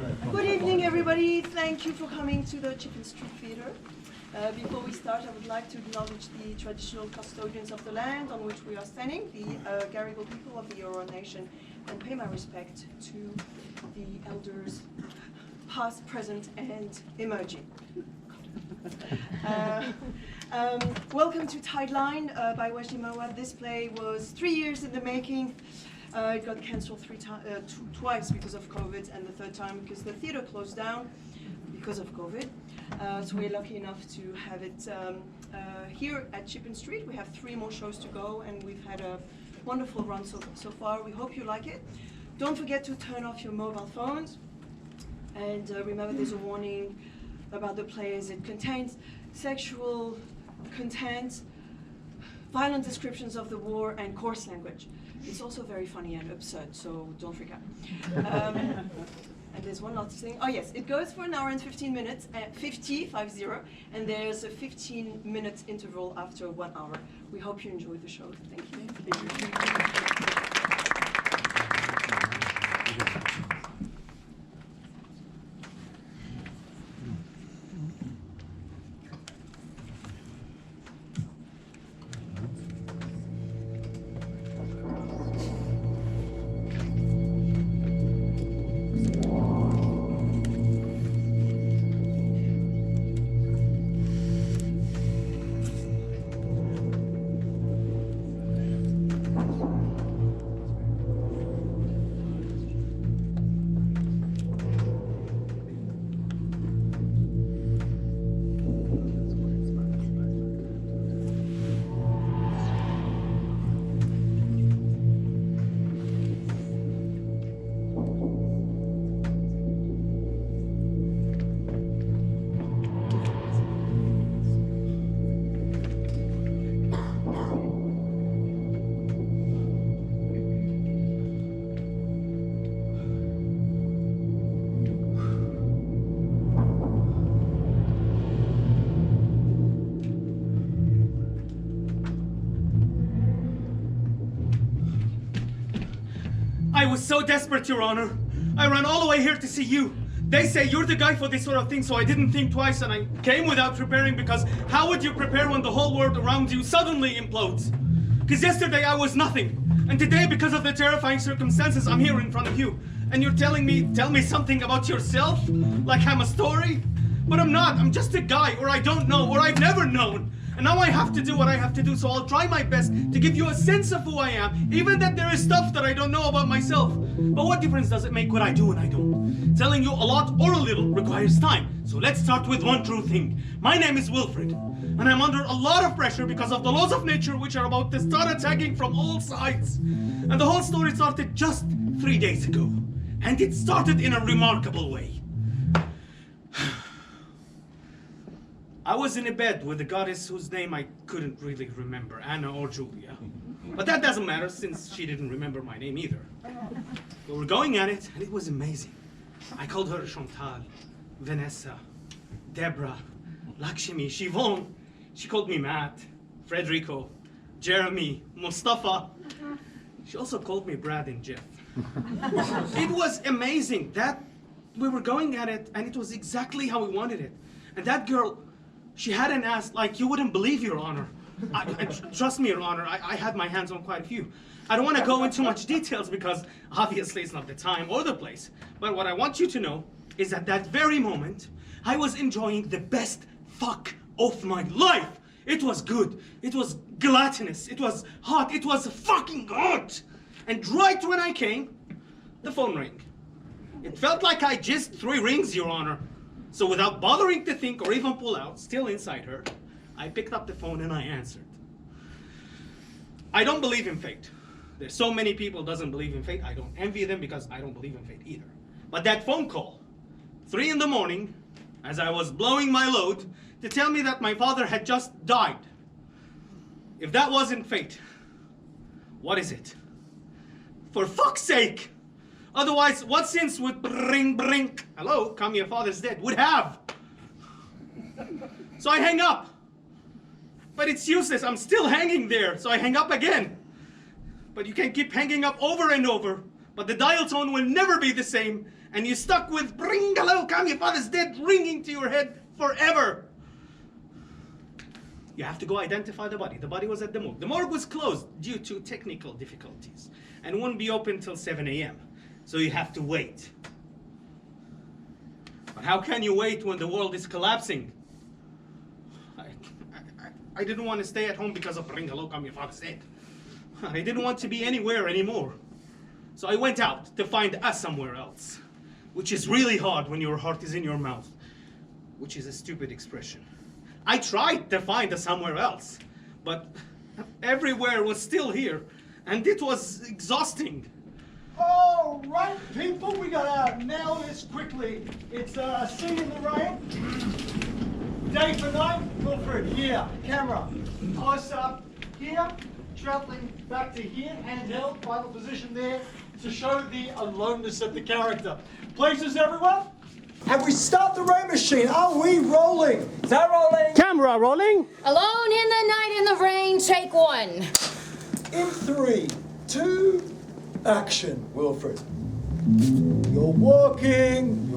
Good evening, everybody. Thank you for coming to the Chicken Street Theatre. Before we start, I would like to acknowledge the traditional custodians of the land on which we are standing, the Garigal people of the Eora Nation, and pay my respect to the elders, past, present, and emerging. Welcome to Tideline by Mouawad. This play was 3 years in the making. It got cancelled twice because of COVID, and the third time because the theatre closed down because of COVID. So we're lucky enough to have it here at Chippen Street. We have 3 more shows to go, and we've had a wonderful run so far. We hope you like it. Don't forget to turn off your mobile phones, and remember there's a warning about the play as it contains sexual content, violent descriptions of the war, and coarse language. It's also very funny and absurd, so don't freak out. And there's one last thing. Oh yes, it goes for an hour and 15 minutes, 50, and there's a 15-minute interval after 1 hour. We hope you enjoy the show. Thank you. I was so desperate, Your Honor. I ran all the way here to see you. They say you're the guy for this sort of thing, so I didn't think twice, and I came without preparing, because how would you prepare when the whole world around you suddenly implodes? Because yesterday I was nothing, and today, because of the terrifying circumstances, I'm here in front of you. And you're telling me, tell me something about yourself? Like I'm a story? But I'm not. I'm just a guy, or I don't know, or I've never known. And now I have to do what I have to do, so I'll try my best to give you a sense of who I am, even that there is stuff that I don't know about myself. But what difference does it make what I do and I don't? Telling you a lot or a little requires time. So let's start with one true thing. My name is Wilfrid, and I'm under a lot of pressure because of the laws of nature, which are about to start attacking from all sides. And the whole story started just 3 days ago. And it started in a remarkable way. I was in a bed with a goddess whose name I couldn't really remember, Anna or Julia. But that doesn't matter, since she didn't remember my name either. We were going at it, and it was amazing. I called her Chantal, Vanessa, Deborah, Lakshmi, Siobhan. She called me Matt, Frederico, Jeremy, Mustafa. She also called me Brad and Jeff. It was amazing that we were going at it, and it was exactly how we wanted it. And that girl, she had an ass like you wouldn't believe, Your Honor. Trust me, Your Honor, I had my hands on quite a few. I don't want to go into much details because obviously it's not the time or the place. But what I want you to know is at that very moment, I was enjoying the best fuck of my life. It was good. It was gelatinous. It was hot. It was fucking hot. And right when I came, the phone rang. It felt like I jizzed 3 rings, Your Honor. So without bothering to think or even pull out, still inside her, I picked up the phone and I answered. I don't believe in fate. There's so many people who doesn't believe in fate. I don't envy them because I don't believe in fate either. But that phone call, 3 in the morning, as I was blowing my load, to tell me that my father had just died. If that wasn't fate, what is it? For fuck's sake! Otherwise, what sense would bring, hello, come your father's dead, would have? So I hang up. But it's useless, I'm still hanging there, so I hang up again. But you can keep hanging up over and over, But the dial tone will never be the same, and you're stuck with "Bring hello, come your father's dead" ringing to your head forever. You have to go identify the body. The body was at the morgue. The morgue was closed due to technical difficulties and won't be open till 7 a.m. So you have to wait. But how can you wait when the world is collapsing? I didn't want to stay at home because of "Bring hello, come your father's dead." I didn't want to be anywhere anymore. So I went out to find us somewhere else, which is really hard when your heart is in your mouth, which is a stupid expression. I tried to find us somewhere else, but everywhere was still here, and it was exhausting. All right, people, we gotta nail this quickly. It's a scene in the rain. Day for night, Wilfrid, here, camera. Close up here, traveling back to here, handheld, final position there, to show the aloneness of the character. Places, everyone? And we start the rain machine. Are we rolling? Is that rolling? Camera rolling. Alone in the night in the rain, take one. In 3, 2, action, Wilfrid. You're walking,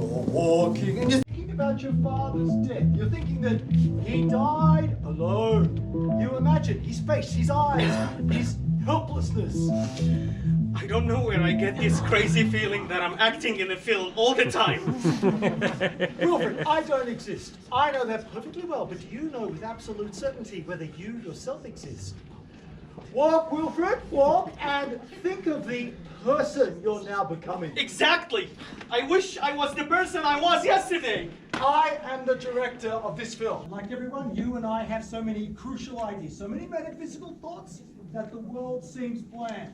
and you're thinking about your father's death. You're thinking that he died alone. You imagine his face, his eyes, his helplessness. I don't know where I get this crazy feeling that I'm acting in a film all the time. Wilfrid, I don't exist. I know that perfectly well, but do you know with absolute certainty whether you yourself exist? Walk, Wilfrid, walk, and think of the person you're now becoming. Exactly. I wish I was the person I was yesterday. I am the director of this film. Like everyone, you and I have so many crucial ideas, so many metaphysical thoughts that the world seems bland.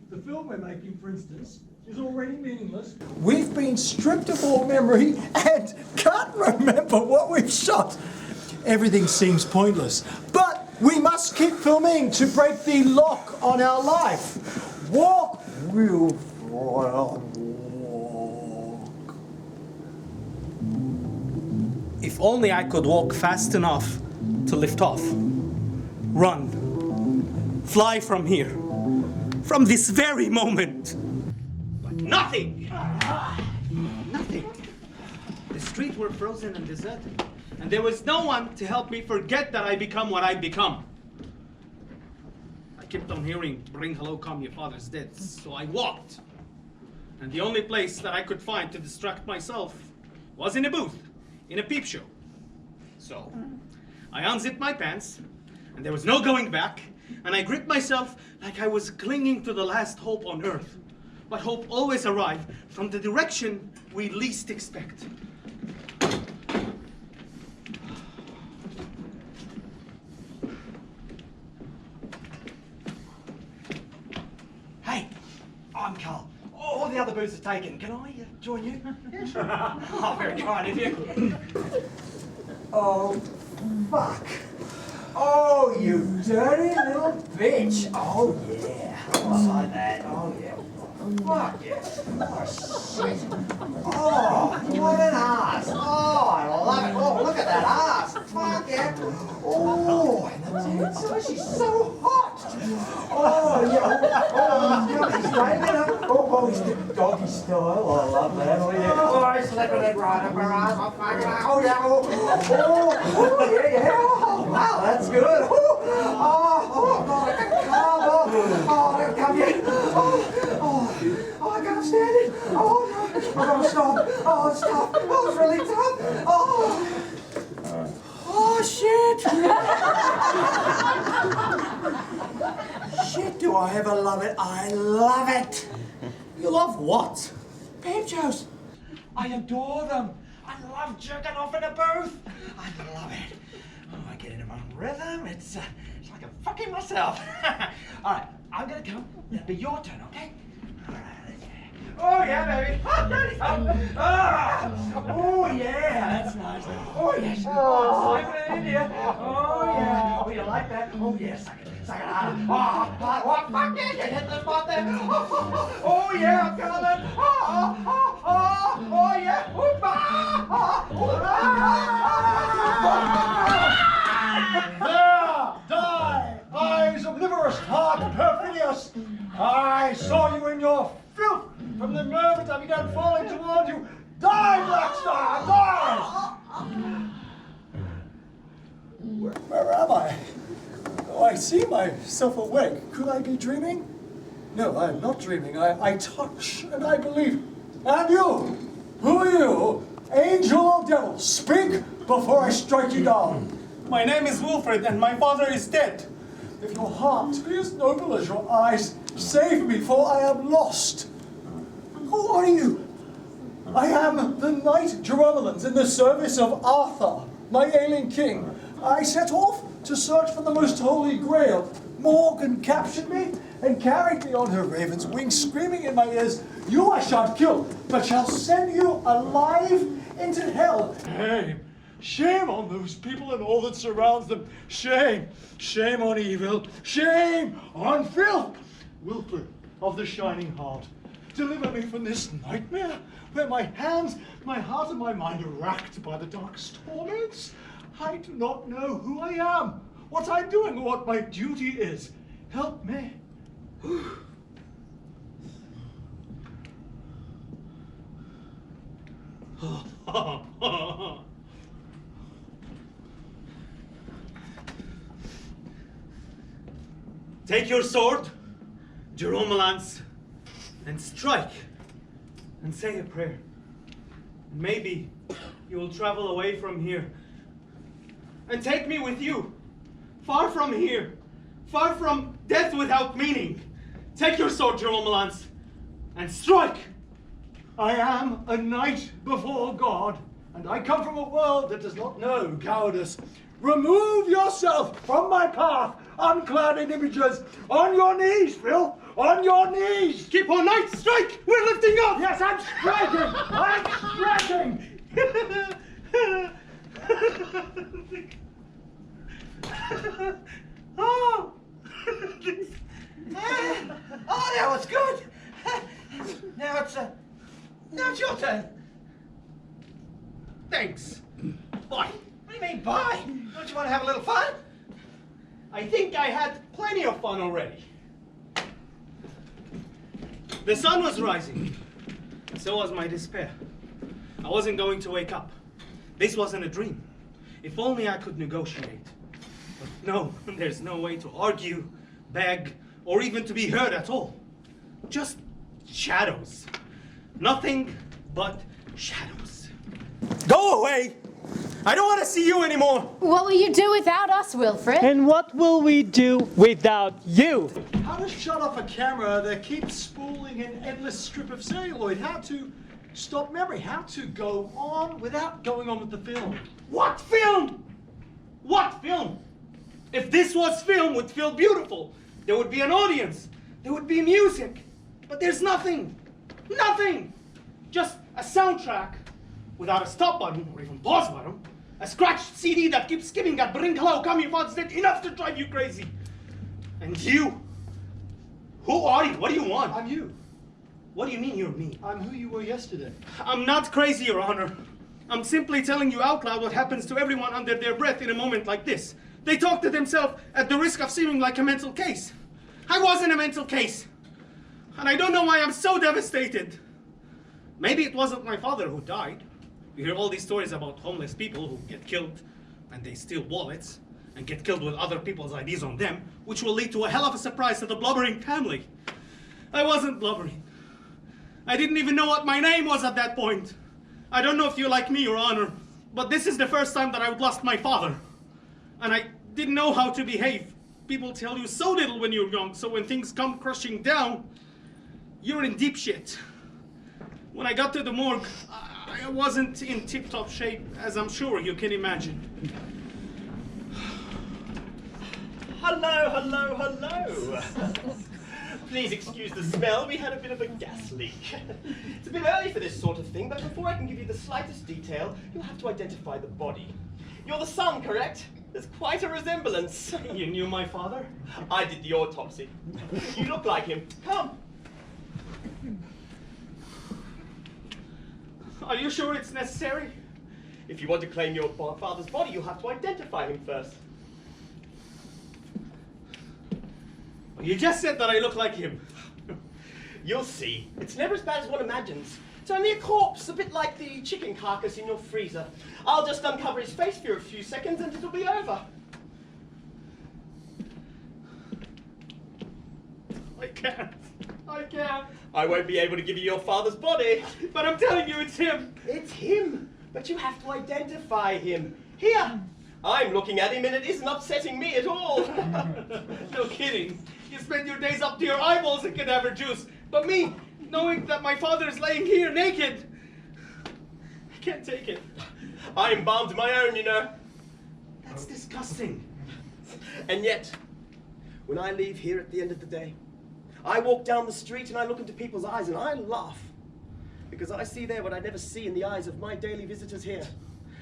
The film we're making, for instance, is already meaningless. We've been stripped of all memory and can't remember what we've shot. Everything seems pointless, but we must keep filming to break the lock on our life. Walk, Wilfrid, walk. If only I could walk fast enough to lift off. Run. Fly from here. From this very moment. But nothing! Nothing. The streets were frozen and deserted. And there was no one to help me forget that I become what I've become. I kept on hearing, "Bring hello, come your father's dead." So I walked. And the only place that I could find to distract myself was in a booth, in a peep show. So I unzipped my pants, and there was no going back, and I gripped myself like I was clinging to the last hope on earth. But hope always arrives from the direction we least expect. Hey, I'm Carl. All the other booths are taken. Can I join you? Yeah, sure. Oh, very kind of you. Oh, fuck. Oh, you dirty little bitch. Oh, yeah. Oh, like that. Oh, yeah. Fuck yeah. Oh, shit. Oh, what an ass. Oh, I love it. Oh, look at that ass. Fuck yeah. Oh, and the tits. Oh, she's so hot. Oh, yeah. Oh, he's waving up. Oh, he's doggy style. Oh, I love that. Oh, yeah. Oh, he's slipping it right up her ass. Oh, fuck it. Oh, yeah. Oh, yeah, yeah. Oh, wow, that's good. Oh, God, I can calm. Oh, come here. Oh, I can't stand it. Oh, no. I gotta stop. Oh, it's tough. Oh, it's really tough. Oh, shit. Shit, do I ever love it. I love it. You love what? Peep shows. I adore them. I love jerking off in a booth. I love it. Oh, I get into my rhythm. It's like I'm fucking myself. All right, I'm gonna come. It'll be your turn, okay? All right. Oh yeah, baby. Oh yeah, that's nice. Oh yes. Oh, slip it in here. Oh yeah. Oh, you like that? Oh yes. Suck it out. Oh, fuck yeah, you hit the spot there. Oh yeah, I'm coming. Oh yeah. There, die, eyes omnivorous, heart perfidious. I saw you in your filth warned you! Die, Black Star! Die! Where am I? Oh, I see myself awake. Could I be dreaming? No, I am not dreaming. I touch and I believe. And you? Who are you? Angel or devil? Speak before I strike you down. My name is Wilfrid, and my father is dead. If your heart be as noble as your eyes, save me, for I am lost. Who are you? I am the knight Jeromolans in the service of Arthur, my ailing king. I set off to search for the most holy grail. Morgan captured me and carried me on her raven's wings, screaming in my ears, "You I shan't kill, but shall send you alive into hell." Shame, shame on those people and all that surrounds them. Shame, shame on evil, shame on filth. Wilfrid of the Shining Heart, deliver me from this nightmare where my hands, my heart, and my mind are racked by the dark torments. I do not know who I am, what I'm doing, or what my duty is. Help me. Take your sword, Jeromolans, and strike, and say a prayer. Maybe you will travel away from here, and take me with you, far from here, far from death without meaning. Take your sword, Jeromolans, and strike! I am a knight before God, and I come from a world that does not know cowardice. Remove yourself from my path, unclouded images. On your knees, Phil, on your knees. Keep on, knight, strike! We're lifting up! Yes, I'm striking! I'm striking! Oh! Oh, that was good. Now it's your turn. Thanks. Bye. What do you mean, bye? Don't you want to have a little fun? I think I had plenty of fun already. The sun was rising, and so was my despair. I wasn't going to wake up. This wasn't a dream. If only I could negotiate. But no, there's no way to argue, beg, or even to be heard at all. Just shadows. Nothing but shadows. Go away! I don't want to see you anymore! What will you do without us, Wilfrid? And what will we do without you? How to shut off a camera that keeps spooling an endless strip of celluloid. How to stop memory. How to go on without going on with the film. What film? What film? If this was film, it would feel beautiful. There would be an audience. There would be music. But there's nothing. Nothing. Just a soundtrack without a stop button or even pause button. A scratched CD that keeps skipping that bring hello, come your father's dead, enough to drive you crazy. And you? Who are you? What do you want? I'm you. What do you mean you're me? I'm who you were yesterday. I'm not crazy, Your Honor. I'm simply telling you out loud what happens to everyone under their breath in a moment like this. They talk to themselves at the risk of seeming like a mental case. I wasn't a mental case. And I don't know why I'm so devastated. Maybe it wasn't my father who died. You hear all these stories about homeless people who get killed and they steal wallets and get killed with other people's IDs on them, which will lead to a hell of a surprise to the blubbering family. I wasn't blubbering. I didn't even know what my name was at that point. I don't know if you're like me, Your Honor, but this is the first time that I've lost my father. And I didn't know how to behave. People tell you so little when you're young, so when things come crushing down, you're in deep shit. When I got to the morgue, I wasn't in tip-top shape, as I'm sure you can imagine. Hello, hello, hello. Please excuse the smell, we had a bit of a gas leak. It's a bit early for this sort of thing, but before I can give you the slightest detail, you'll have to identify the body. You're the son, correct? There's quite a resemblance. You knew my father? I did the autopsy. You look like him. Come. Are you sure it's necessary? If you want to claim your father's body, you'll have to identify him first. You just said that I look like him. You'll see. It's never as bad as one imagines. It's only a corpse, a bit like the chicken carcass in your freezer. I'll just uncover his face for a few seconds and it'll be over. I can't. I can't. I won't be able to give you your father's body. But I'm telling you, it's him. It's him, but you have to identify him. Here, I'm looking at him and it isn't upsetting me at all. No kidding. You spend your days up to your eyeballs in cadaver juice. But me, knowing that my father is laying here naked, I can't take it. I embalmed my own, you know. That's disgusting. And yet, when I leave here at the end of the day, I walk down the street and I look into people's eyes and I laugh. Because I see there what I never see in the eyes of my daily visitors here.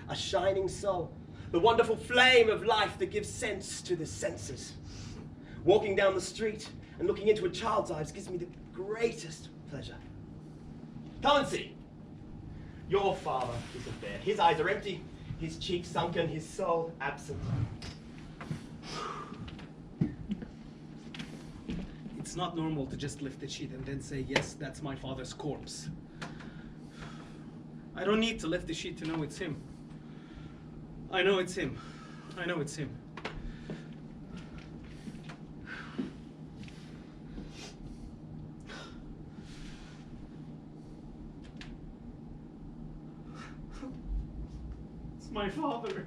A shining soul. The wonderful flame of life that gives sense to the senses. Walking down the street and looking into a child's eyes gives me the greatest pleasure. Come and see. Your father isn't there. His eyes are empty, his cheeks sunken, his soul absent. It's not normal to just lift the sheet and then say, yes, that's my father's corpse. I don't need to lift the sheet to know it's him. I know it's him. I know it's him. It's my father.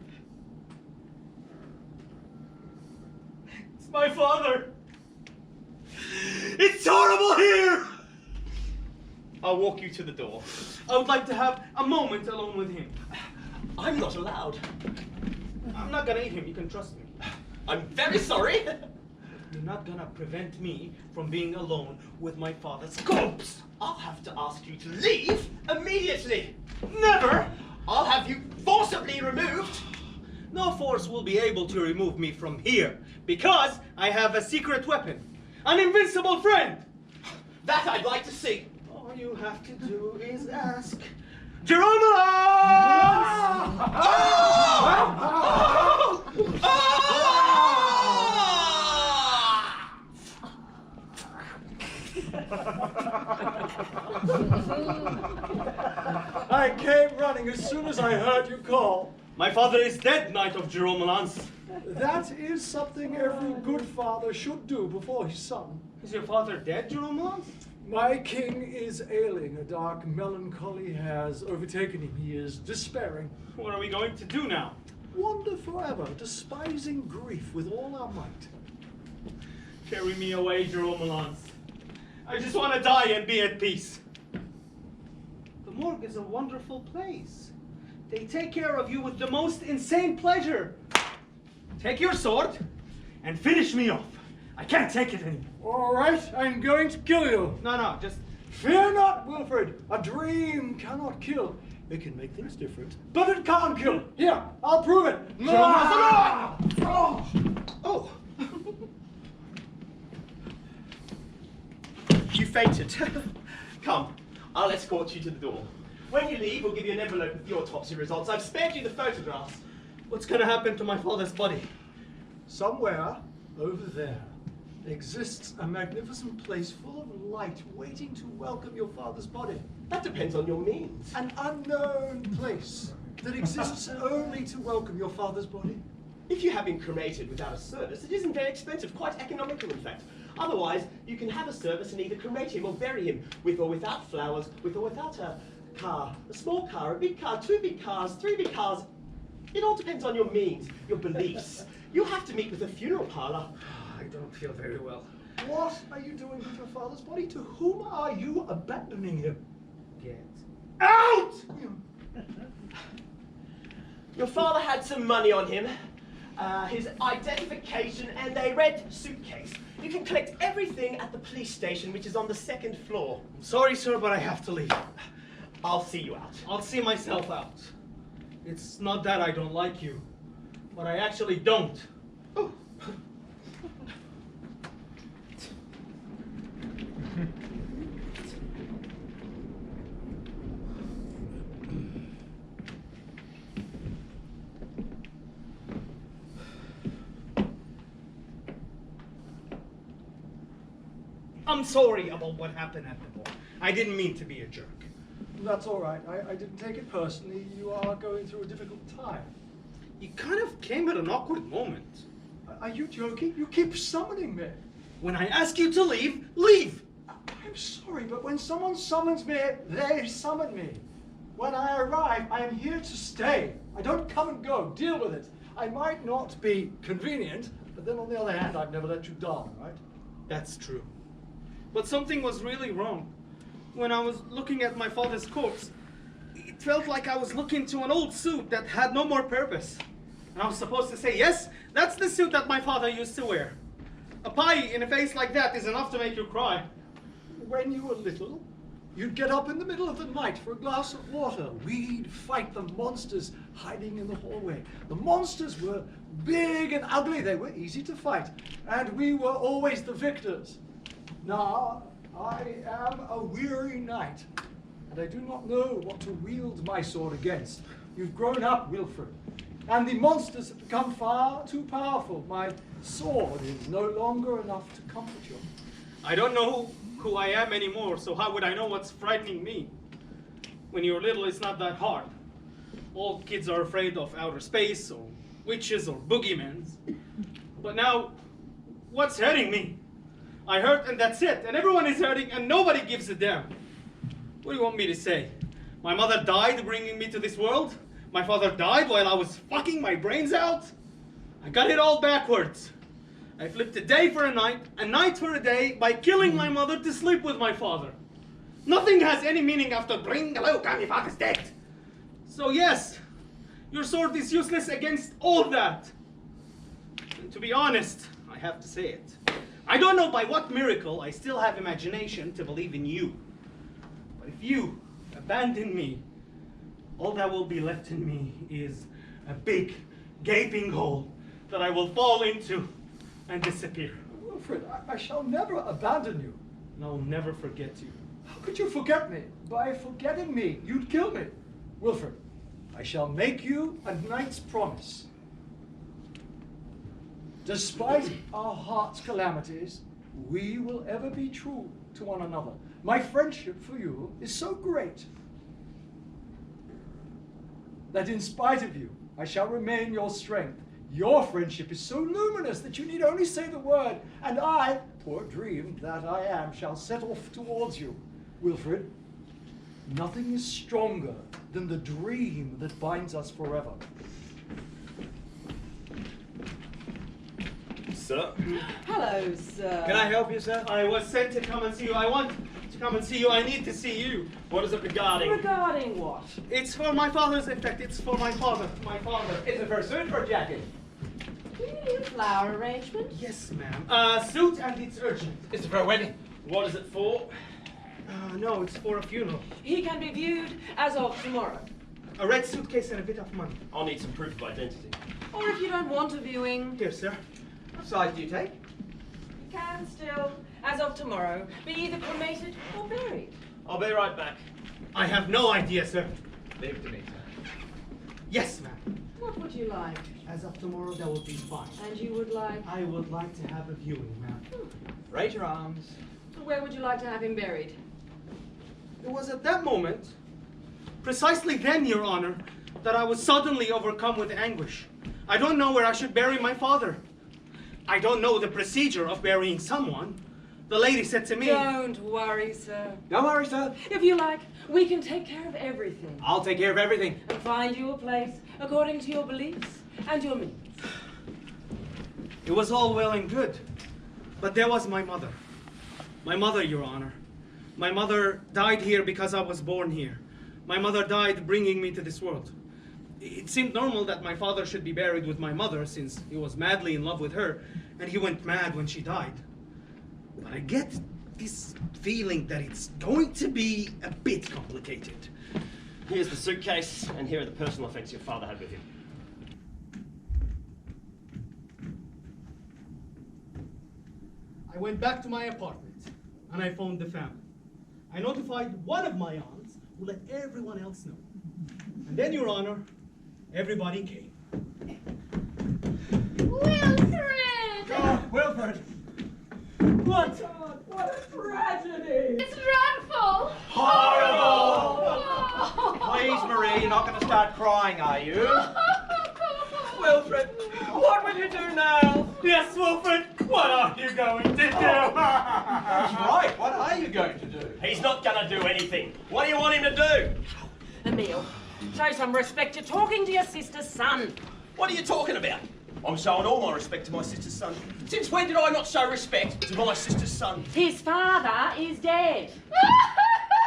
It's my father. It's horrible here! I'll walk you to the door. I would like to have a moment alone with him. I'm not allowed. I'm not gonna eat him, you can trust me. I'm very sorry. You're not gonna prevent me from being alone with my father's corpse. I'll have to ask you to leave immediately. Never! I'll have you forcibly removed. No force will be able to remove me from here, because I have a secret weapon. An invincible friend! That I'd like to see. All you have to do is ask. Geronimo! I came running as soon as I heard you call. My father is dead, Knight of Geromelans. That is something every good father should do before his son. Is your father dead, Geromelans? My king is ailing. A dark melancholy has overtaken him. He is despairing. What are we going to do now? Wander forever, despising grief with all our might. Carry me away, Geromelans. I just want to die and be at peace. The morgue is a wonderful place. They take care of you with the most insane pleasure. Take your sword and finish me off. I can't take it anymore. All right, I'm going to kill you. No, just... Fear not, Wilfrid. A dream cannot kill. It can make things different, but it can't kill. Here, I'll prove it. Oh. You fainted. Come, I'll escort you to the door. When you leave, we'll give you an envelope with the autopsy results. I've spared you the photographs. What's gonna happen to my father's body? Somewhere over there exists a magnificent place full of light waiting to welcome your father's body. That depends on your means. An unknown place that exists only to welcome your father's body. If you have been cremated without a service, it isn't very expensive, quite economical in fact. Otherwise, you can have a service and either cremate him or bury him, with or without flowers, with or without a car, a small car, a big car, 2 big cars, 3 big cars. It all depends on your means, your beliefs. You'll have to meet with a funeral parlor. I don't feel very well. What are you doing with your father's body? To whom are you abandoning him? Get out! Your father had some money on him, his identification, and a red suitcase. You can collect everything at the police station, which is on the 2nd floor. I'm sorry, sir, but I have to leave. I'll see you out. I'll see myself out. It's not that I don't like you, but I actually don't. Oh. I'm sorry about what happened at the ball. I didn't mean to be a jerk. That's all right. I didn't take it personally. You are going through a difficult time. You kind of came at an awkward moment. Are you joking? You keep summoning me. When I ask you to leave, leave! I'm sorry, but when someone summons me, they summon me. When I arrive, I am here to stay. I don't come and go. Deal with it. I might not be convenient, but then on the other hand, I've never let you down, right? That's true. But something was really wrong. When I was looking at my father's corpse, it felt like I was looking to an old suit that had no more purpose. And I was supposed to say, yes, that's the suit that my father used to wear. A pie in a face like that is enough to make you cry. When you were little, you'd get up in the middle of the night for a glass of water. We'd fight the monsters hiding in the hallway. The monsters were big and ugly. They were easy to fight. And we were always the victors. Now, I am a weary knight, and I do not know what to wield my sword against. You've grown up, Wilfrid, and the monsters have become far too powerful. My sword is no longer enough to comfort you. I don't know who I am anymore, so how would I know what's frightening me? When you're little, it's not that hard. All kids are afraid of outer space, or witches, or boogeymans. But now, what's hurting me? I hurt and that's it, and everyone is hurting and nobody gives a damn. What do you want me to say? My mother died bringing me to this world? My father died while I was fucking my brains out? I got it all backwards. I flipped a day for a night for a day, by killing my mother to sleep with my father. Nothing has any meaning after bringing a look and your father's dead. So yes, your sword is useless against all that. And to be honest, I have to say it. I don't know by what miracle I still have imagination to believe in you. But if you abandon me, all that will be left in me is a big, gaping hole that I will fall into and disappear. Wilfrid, I shall never abandon you. And I'll never forget you. How could you forget me? By forgetting me, you'd kill me. Wilfrid, I shall make you a knight's promise. Despite our heart's calamities, we will ever be true to one another. My friendship for you is so great that in spite of you, I shall remain your strength. Your friendship is so luminous that you need only say the word, and I, poor dream that I am, shall set off towards you. Wilfrid, nothing is stronger than the dream that binds us forever. Sir? Hello, sir. Can I help you, sir? I was sent to come and see you. I want to come and see you. I need to see you. What is it regarding? Regarding what? It's for my father's effect. It's for my father. My father. Is it for a suit or a jacket? Do you need a flower arrangement? Yes, ma'am. Suit and it's urgent. Is it for a wedding? What is it for? No, it's for a funeral. He can be viewed as of tomorrow. A red suitcase and a bit of money. I'll need some proof of identity. Or if you don't want a viewing, Here, sir. What size do you take? you can still, as of tomorrow, be either cremated or buried. I'll be right back. I have no idea, sir. Leave it to me, sir. Yes, ma'am. What would you like? As of tomorrow, that will be fine. And you would like? I would like to have a viewing, ma'am. Raise your arms. Where would you like to have him buried? It was at that moment, precisely then, Your Honor, that I was suddenly overcome with anguish. I don't know where I should bury my father. I don't know the procedure of burying someone. The lady said to me... Don't worry, sir. Don't worry, sir. If you like, we can take care of everything. I'll take care of everything. And find you a place according to your beliefs and your means. It was all well and good, but there was my mother. My mother, Your Honor. My mother died here because I was born here. My mother died bringing me to this world. It seemed normal that my father should be buried with my mother since he was madly in love with her, and he went mad when she died. But I get this feeling that it's going to be a bit complicated. Here's the suitcase, and here are the personal effects your father had with him. I went back to my apartment, and I phoned the family. I notified one of my aunts, who let everyone else know. And then, Your Honor, everybody came. Wilfrid! Oh, Wilfrid! What? God, what a tragedy! It's dreadful! Horrible! not going to start crying, are you? Wilfrid, what will you do now? Yes, Wilfrid, what are you going to do? That's right, what are you going to do? He's not going to do anything. What do you want him to do? Emile, show some respect. You're talking to your sister's son. What are you talking about? I'm showing all my respect to my sister's son. Since when did I not show respect to my sister's son? His father is dead.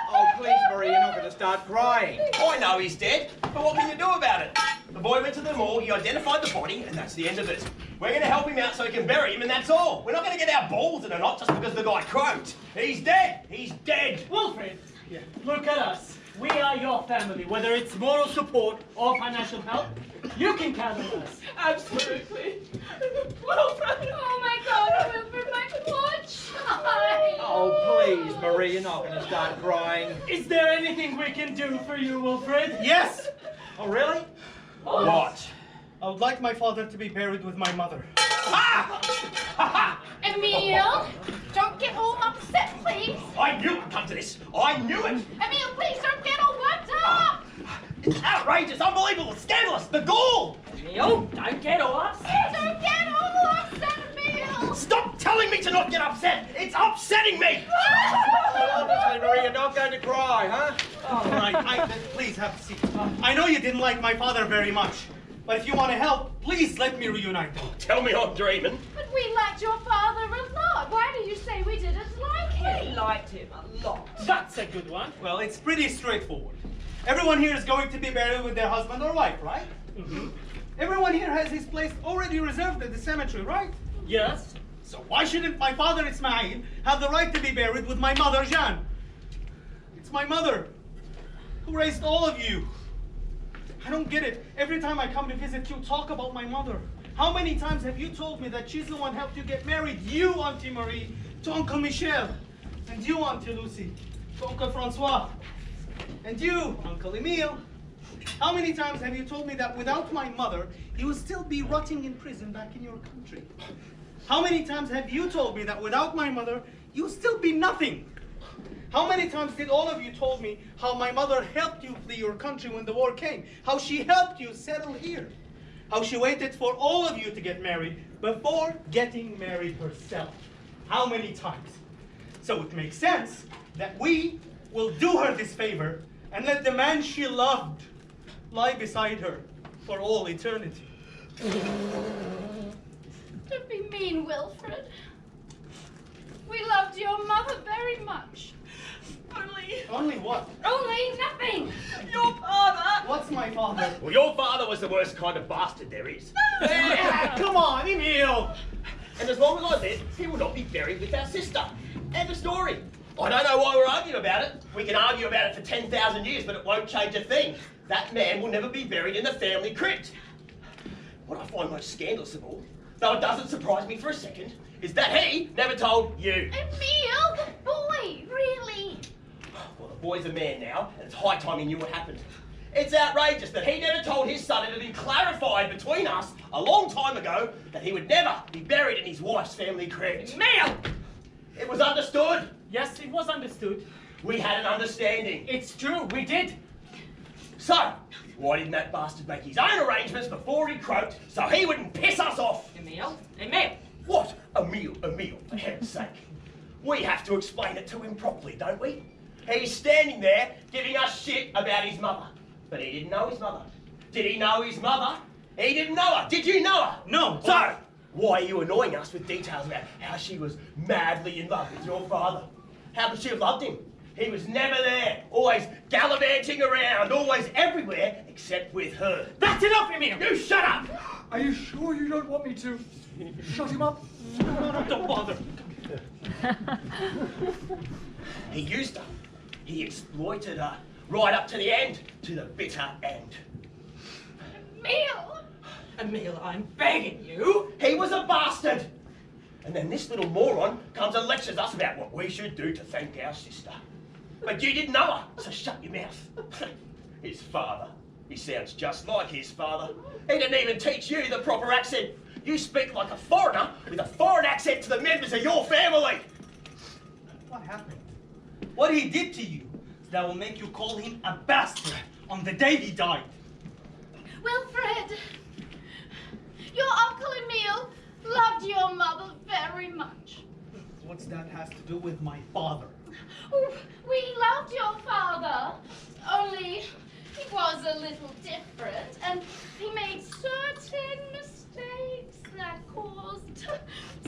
Oh, please, Marie, you're not going to start crying. I know he's dead, but what can you do about it? The boy went to the morgue, he identified the body, and that's the end of it. We're going to help him out so he can bury him, and that's all. We're not going to get our balls in a knot just because the guy croaked. He's dead. He's dead. Wilfrid, look at us. We are your family. Whether it's moral support or financial help, you can count on us. Absolutely. Wilfrid. Oh my God, Wilfrid, my poor child. Oh, please, Marie, you're not going to start crying. Is there anything we can do for you, Wilfrid? Yes! Oh, really? What? I would like my father to be buried with my mother. Emile, don't get all upset, please. I knew it would come to this. I knew it. Emile, please don't get all worked up. It's outrageous, unbelievable, scandalous, the gall! Emile, don't get all upset. Don't get all upset, Emile. Stop telling me to not get upset! It's upsetting me! Honestly, Marie, you're not going to cry, huh? All right, please have a seat. I know you didn't like my father very much, but if you want to help, please let me reunite them. Tell me I'm dreaming. But we liked your father a lot. Why do you say we didn't like him? We liked him a lot. That's a good one. Well, it's pretty straightforward. Everyone here is going to be buried with their husband or wife, right? Mm-hmm. Everyone here has his place already reserved at the cemetery, right? Yes. So why shouldn't my father Ismail have the right to be buried with my mother Jeanne? It's my mother who raised all of you. I don't get it. Every time I come to visit you, talk about my mother. How many times have you told me that she's the one who helped you get married? You, Auntie Marie, to Uncle Michel. And you, Auntie Lucy, to Uncle Francois. And you, Uncle Emile. How many times have you told me that without my mother, you would still be rotting in prison back in your country? How many times have you told me that without my mother, you would still be nothing? How many times did all of you told me how my mother helped you flee your country when the war came? How she helped you settle here? How she waited for all of you to get married before getting married herself? How many times? So it makes sense that we will do her this favor and let the man she loved lie beside her for all eternity. Don't be mean, Wilfrid. We loved your mother very much. Only what? Only nothing. Your father! What's my father? Well, your father was the worst kind of bastard there is. Come on, Emile! And as long as I live, he will not be buried with our sister. End of story. I don't know why we're arguing about it. We can argue about it for 10,000 years, but it won't change a thing. That man will never be buried in the family crypt. What I find most scandalous of all, though it doesn't surprise me for a second, is that he never told you. Emile, the boy, really. Well, the boy's a man now, and it's high time he knew what happened. It's outrageous that he never told his son it had been clarified between us a long time ago that he would never be buried in his wife's family crypt. Emile! It was understood. Yes, it was understood. We had an understanding. It's true, we did. So, why didn't that bastard make his own arrangements before he croaked so he wouldn't piss us off? Emile? Emile! What? Emile, for heaven's sake. We have to explain it to him properly, don't we? He's standing there giving us shit about his mother. But he didn't know his mother. Did he know his mother? He didn't know her. Did you know her? No. So, why are you annoying us with details about how she was madly in love with your father? How could she have loved him? He was never there, always gallivanting around, always everywhere except with her. That's enough, Emile! You shut up! Are you sure you don't want me to shut him up? No, don't bother. He used her. He exploited her. Right up to the end. To the bitter end. Emile! Emile, I'm begging you. He was a bastard! And then this little moron comes and lectures us about what we should do to thank our sister. But you didn't know her, so shut your mouth. His father. He sounds just like his father. He didn't even teach you the proper accent. You speak like a foreigner with a foreign accent to the members of your family. What happened? What he did to you that will make you call him a bastard on the day he died. Wilfrid, your Uncle Emile loved your mother very much. What's that has to do with my father? Oh, we loved your father, only he was a little different, and he made certain mistakes that caused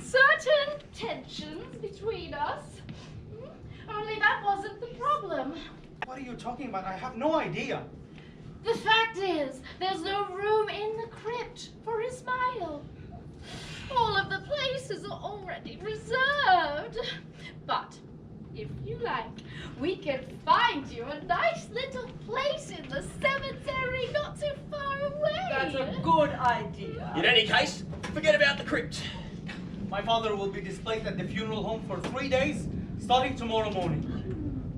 certain tensions between us. Only that wasn't the problem. What are you talking about? I have no idea. The fact is, there's no room in the crypt for a smile. All of the places are already reserved. But if you like, we can find you a nice little place in the cemetery not too far away. That's a good idea. In any case, forget about the crypt. My father will be displayed at the funeral home for 3 days, starting tomorrow morning.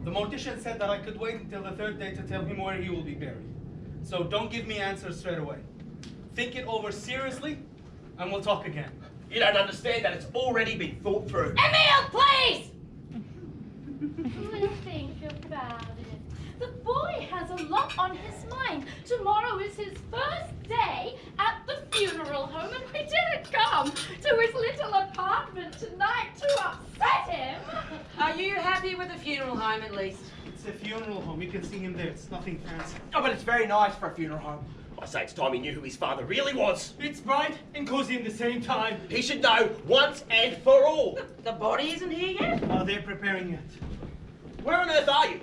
The mortician said that I could wait until the 3rd day to tell him where he will be buried. So don't give me answers straight away. Think it over seriously, and we'll talk again. You don't understand that it's already been thought through. Emile, please! We'll think about it. The boy has a lot on his mind. Tomorrow is his first day at the funeral home, and we didn't come to his little apartment tonight to upset him. Are you happy with the funeral home at least? It's a funeral home. You can see him there. It's nothing fancy. Oh, but it's very nice for a funeral home. I say it's time he knew who his father really was. It's bright and cozy at the same time. He should know once and for all. The body isn't here yet? Oh, they're preparing it. Where on earth are you?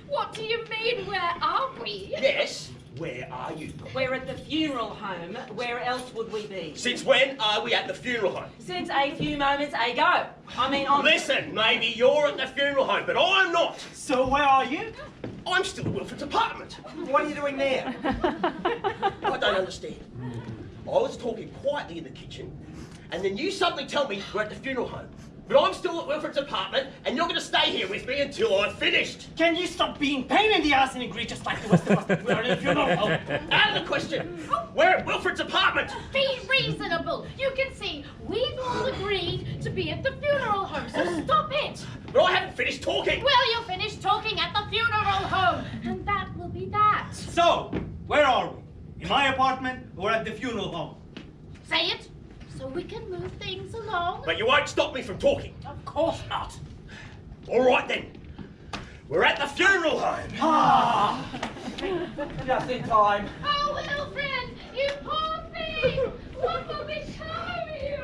What do you mean, where are we? Yes, where are you? We're at the funeral home. Where else would we be? Since when are we at the funeral home? Since a few moments ago. I mean, on... Listen, maybe you're at the funeral home, but I'm not. So where are you? I'm still at Wilfrid's apartment. What are you doing there? I don't understand. I was talking quietly in the kitchen, and then you suddenly tell me we're at the funeral home. But I'm still at Wilfrid's apartment, and you're going to stay here with me until I've finished. Can you stop being pain in the ass and egregious like the rest of us? We're in the funeral home. Out of the question. We're at Wilfrid's apartment. Be reasonable. You can see we've all agreed to be at the funeral home, so stop it. But I haven't finished talking. Well, you'll finish talking at the funeral home, and that will be that. So, where are we? In my apartment or at the funeral home? Say it, so we can move things along. But you won't stop me from talking. Of course not. All right then. We're at the funeral home. Just in time. Oh, Wilfrid, you poor thing! What will become of you?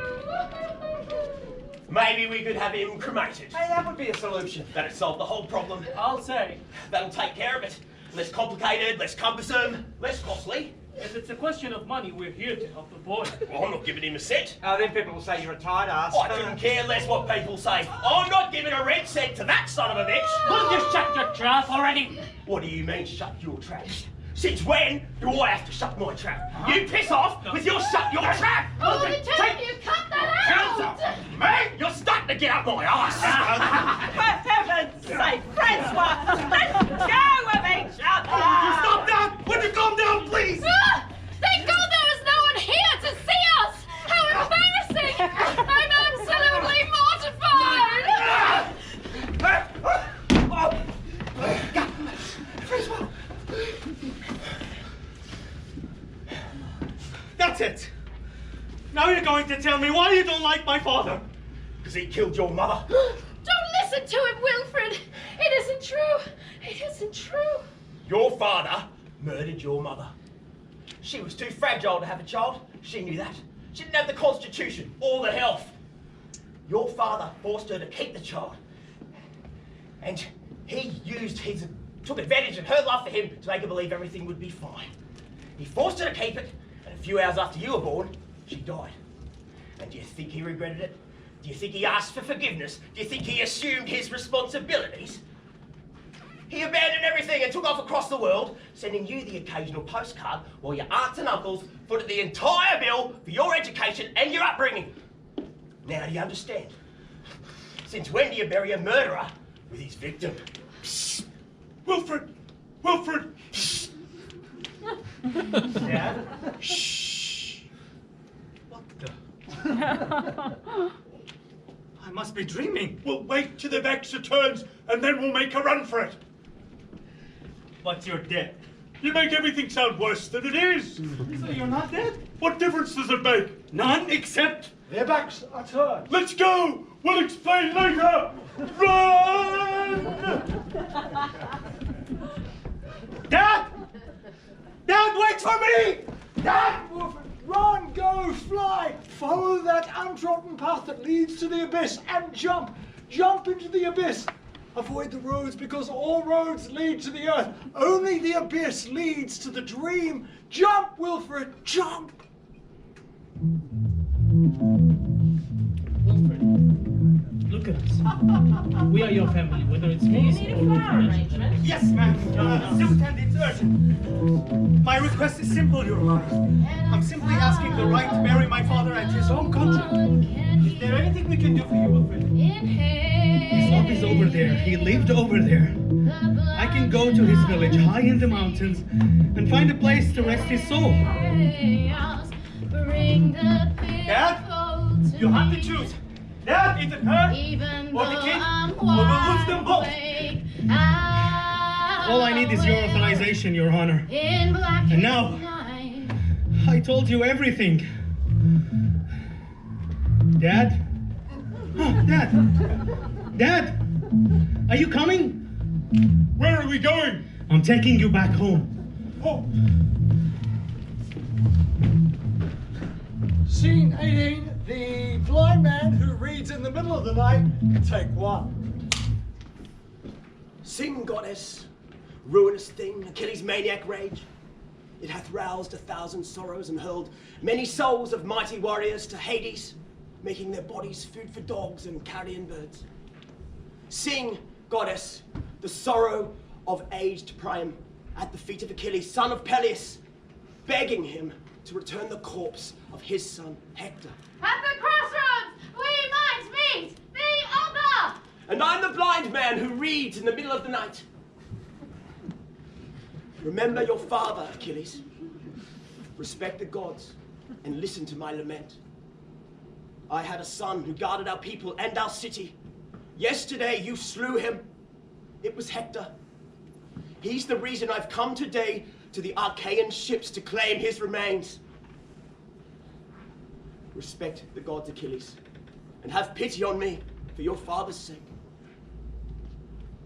Maybe we could have him cremated. Hey, that would be a solution. That'd solve the whole problem. I'll say. That'll take care of it. Less complicated, less cumbersome, less costly. If it's a question of money, we're here to help the boy. Well, I'm not giving him a cent. Then people will say you're a tight ass. I couldn't care less what people say. I'm not giving a red cent to that son of a bitch. Will you shut your trap already? What do you mean, shut your trap? Since when do I have to shut my trap? You piss off with your shut your trap! Oh, the two of you cut that Hands out! up! Man, you're starting to get up my ass! For heaven's sake, Francois, let's go with each other! Stop that! Would you calm down, please? Thank God there is no one here to see us! How embarrassing! I'm absolutely mortified! That's it. Now you're going to tell me why you don't like my father. Because he killed your mother. Don't listen to him, Wilfrid! It isn't true! It isn't true! Your father murdered your mother. She was too fragile to have a child. She knew that. She didn't have the constitution or the health. Your father forced her to keep the child. And he took advantage of her love for him to make her believe everything would be fine. He forced her to keep it, and a few hours after you were born, she died. And do you think he regretted it? Do you think he asked for forgiveness? Do you think he assumed his responsibilities? He abandoned everything and took off across the world, sending you the occasional postcard while your aunts and uncles footed the entire bill for your education and your upbringing. Now do you understand? Since when do you bury a murderer with his victim? Psst. Wilfrid! Wilfrid! Shh. Yeah? Shh. What the? I must be dreaming. We'll wait till the Vex returns, and then we'll make a run for it. But you're dead. You make everything sound worse than it is. So you're not dead? What difference does it make? None, except... Their backs are turned. Let's go! We'll explain later! Run! Dad! Dad, wait for me! Dad! Wilfrid, run, go, fly! Follow that untrodden path that leads to the abyss and jump! Jump into the abyss! Avoid the roads because all roads lead to the earth. Only the abyss leads to the dream. Jump, Wilfrid, jump! Wilfrid, look at us. We are your family, whether it's peace or financial help. Yes, ma'am. Suit and it's urgent. My request is simple, Your Honor. I'm simply asking the right to bury my father at his home country. Is there anything we can do for you, Wilfrid? His love is over there. He lived over there. I can go to his village high in the mountains and find a place to rest his soul. Dad, you have to choose. Dad, either her or the king, or we'll lose them both. All I need is your authorization, Your Honor. And now, I told you everything. Dad? Oh, Dad! Dad! Are you coming? Where are we going? I'm taking you back home. Oh. Scene 18, the blind man who reads in the middle of the night. Take 1. Sing, goddess, ruinous thing, Achilles' maniac rage. It hath roused 1,000 sorrows and hurled many souls of mighty warriors to Hades, making their bodies food for dogs and carrion birds. Sing, goddess, the sorrow of aged Priam at the feet of Achilles, son of Peleus, begging him to return the corpse of his son Hector. At the crossroads, we might meet the other! And I'm the blind man who reads in the middle of the night. Remember your father, Achilles. Respect the gods and listen to my lament. I had a son who guarded our people and our city. Yesterday you slew him. It was Hector. He's the reason I've come today to the Achaean ships to claim his remains. Respect the gods, Achilles, and have pity on me for your father's sake.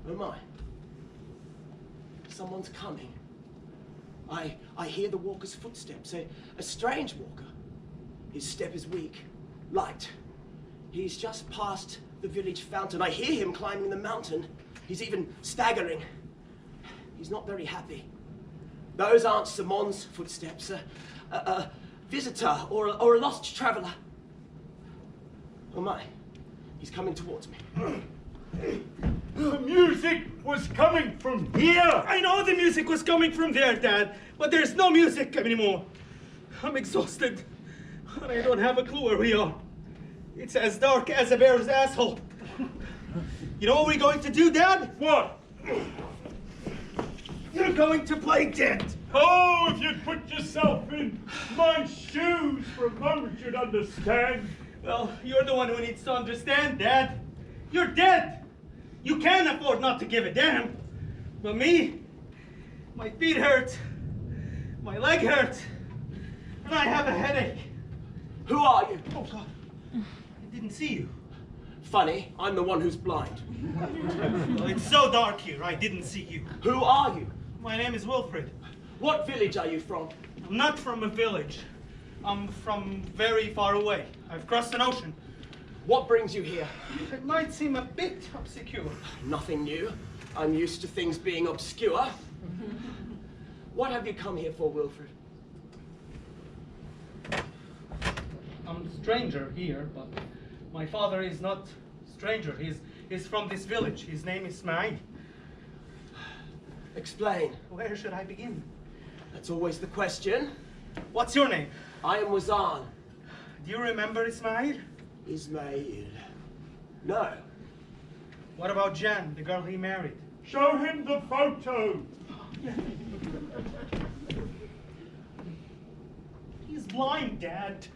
Oh my, someone's coming. I hear the walker's footsteps, a strange walker. His step is weak, light. He's just past the village fountain. I hear him climbing the mountain. He's even staggering. He's not very happy. Those aren't Simon's footsteps, a visitor or a lost traveler. Oh my, he's coming towards me. The music was coming from here! I know the music was coming from there, Dad, but there's no music anymore. I'm exhausted, and I don't have a clue where we are. It's as dark as a bear's asshole. You know what we're going to do, Dad? What? You're going to play dead. Oh, if you'd put yourself in my shoes for a moment, you'd understand. Well, you're the one who needs to understand, Dad. You're dead. You can't afford not to give a damn. But me, my feet hurt, my leg hurts, and I have a headache. Who are you? Oh, God. I didn't see you. Funny, I'm the one who's blind. Well, it's so dark here, I didn't see you. Who are you? My name is Wilfrid. What village are you from? I'm not from a village. I'm from very far away. I've crossed an ocean. What brings you here? It might seem a bit obscure. Nothing new. I'm used to things being obscure. What have you come here for, Wilfrid? I'm a stranger here, but my father is not stranger. He's from this village. His name is Ismail. Explain. Where should I begin? That's always the question. What's your name? I am Wazan. Do you remember Ismail? Ismail. No. What about Jan, the girl he married? Show him the photo. He's blind, Dad.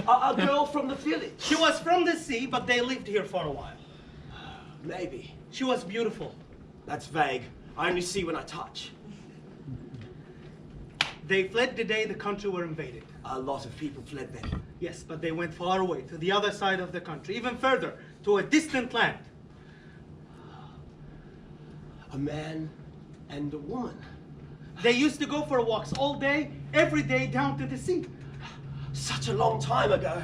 A girl from the village. She was from the sea, but they lived here for a while. Maybe. She was beautiful. That's vague. I only see when I touch. They fled the day the country were invaded. A lot of people fled then. Yes, but they went far away, to the other side of the country, even further, to a distant land. A man and a woman. They used to go for walks all day, every day, down to the sea. Such a long time ago.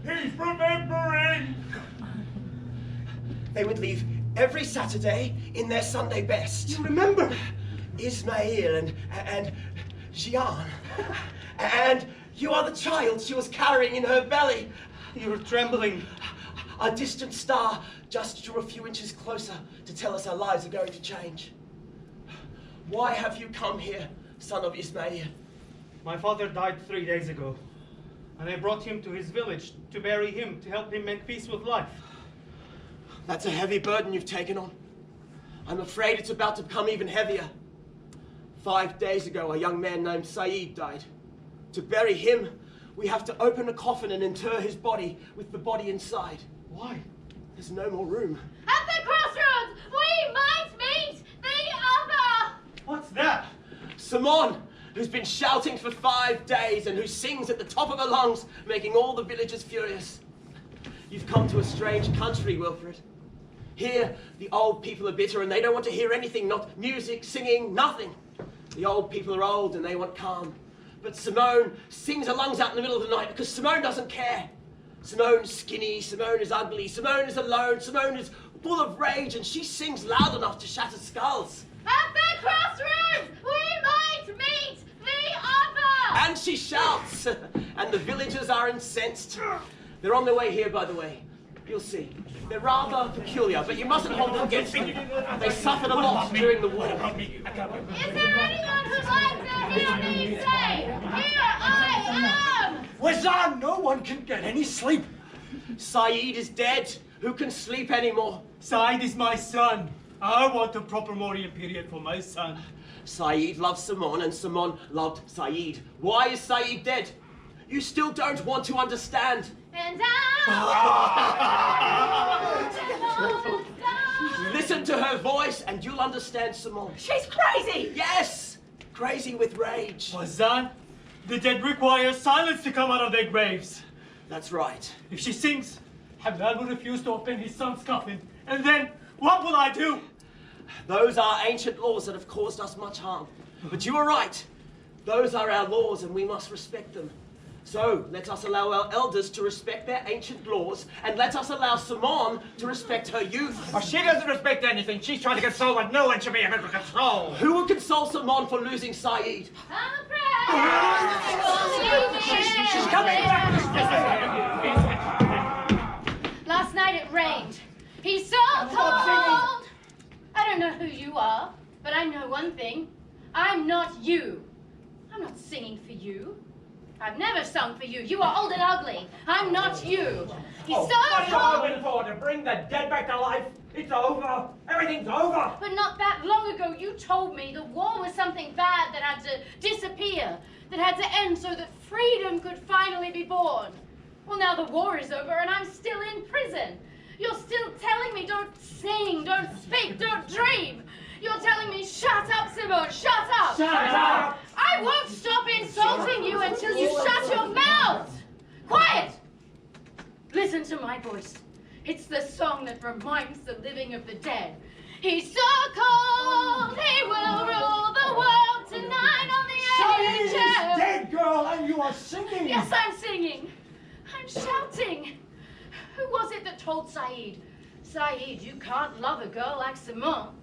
He's remembering! They would leave every Saturday in their Sunday best. You remember? Ismail and Gian. And you are the child she was carrying in her belly. You were trembling. A distant star just drew a few inches closer to tell us our lives are going to change. Why have you come here, son of Ismail? My father died 3 days ago, and I brought him to his village to bury him, to help him make peace with life. That's a heavy burden you've taken on. I'm afraid it's about to become even heavier. 5 days ago, a young man named Saeed died. To bury him, we have to open a coffin and inter his body with the body inside. Why? There's no more room. At the crossroads, we might meet the other! What's that? Simon, who's been shouting for 5 days and who sings at the top of her lungs, making all the villagers furious. You've come to a strange country, Wilfrid. Here, the old people are bitter and they don't want to hear anything, not music, singing, nothing. The old people are old and they want calm. But Simone sings her lungs out in the middle of the night because Simone doesn't care. Simone's skinny, Simone is ugly, Simone is alone, Simone is full of rage, and she sings loud enough to shatter skulls. At the crossroads, we might meet the other! And she shouts, and the villagers are incensed. They're on their way here, by the way. You'll see. They're rather peculiar, but you mustn't hold them against them. They suffered a lot during the war. Is there anyone who'd like to hear me say, "Here I am"? Wazan, no one can get any sleep. Saeed is dead. Who can sleep anymore? Saeed is my son. I want a proper mourning period for my son. Saeed loved Simon and Simon loved Saeed. Why is Saeed dead? You still don't want to understand. And Listen to her voice and you'll understand Simon. She's crazy! Yes! Crazy with rage. Wazan, the dead require silence to come out of their graves. That's right. If she sings, Hamdan will refuse to open his son's coffin. And then, what will I do? Those are ancient laws that have caused us much harm. But you are right. Those are our laws and we must respect them. So, let us allow our elders to respect their ancient laws, and let us allow Simone to respect her youth. Oh, she doesn't respect anything. She's trying to console what no one should be able to control. Who will console Simone for losing Saeed? She's coming back! Last night it rained. He's so cold! I don't know who you are, but I know one thing. I'm not you. I'm not singing for you. I've never sung for you. You are old and ugly. I'm not you. He's so What are you cold. hoping for? To bring the dead back to life? It's over. Everything's over. But not that long ago, you told me the war was something bad that had to disappear, that had to end so that freedom could finally be born. Well, now the war is over and I'm still in prison. You're still telling me don't sing, don't speak, don't dream. You're telling me, shut up, Simone, shut up! Shut up! I won't stop insulting you until you shut your mouth! Quiet! Listen to my voice. It's the song that reminds the living of the dead. He's so cold, he will rule the world tonight on the Saeed is angel. dead, girl, and you are singing. Yes, I'm singing. I'm shouting. Who was it that told Saeed? Saeed, you can't love a girl like Simone.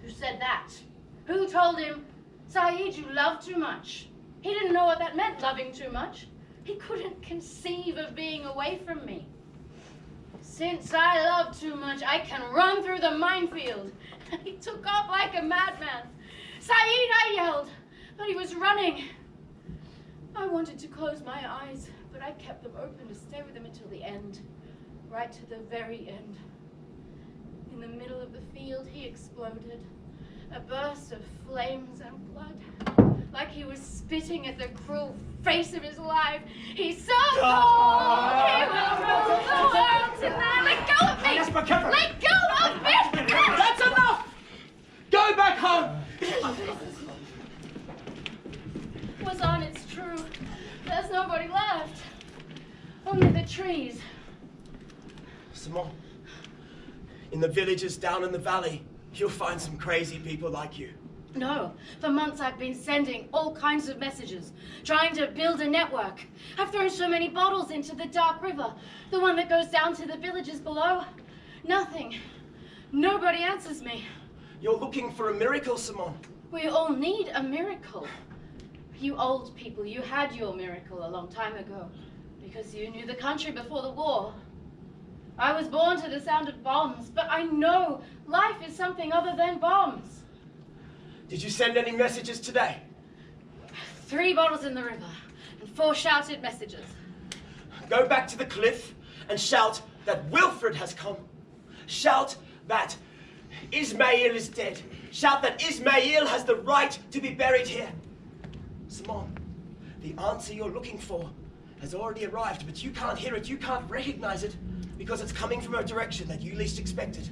Who said that? Who told him, Saeed, you love too much? He didn't know what that meant, loving too much. He couldn't conceive of being away from me. Since I love too much, I can run through the minefield. He took off like a madman. Saeed, I yelled, but he was running. I wanted to close my eyes, but I kept them open to stay with him until the end, right to the very end. In the middle of the field, he exploded. A burst of flames and blood, like he was spitting at the cruel face of his life. He's so cold, he will rule the world tonight. Let go of me! Let go of me! That's enough! Go back home! was on, it's true. There's nobody left. Only the trees. Simone, in the villages down in the valley, you'll find some crazy people like you. No, for months I've been sending all kinds of messages, trying to build a network. I've thrown so many bottles into the dark river, the one that goes down to the villages below. Nothing. Nobody answers me. You're looking for a miracle, Simone. We all need a miracle. You old people, you had your miracle a long time ago, because you knew the country before the war. I was born to the sound of bombs, but I know life is something other than bombs. Did you send any messages today? 3 bottles in the river, and 4 shouted messages. Go back to the cliff and shout that Wilfrid has come. Shout that Ismail is dead. Shout that Ismail has the right to be buried here. Simone, the answer you're looking for has already arrived, but you can't hear it, you can't recognize it, because it's coming from a direction that you least expected.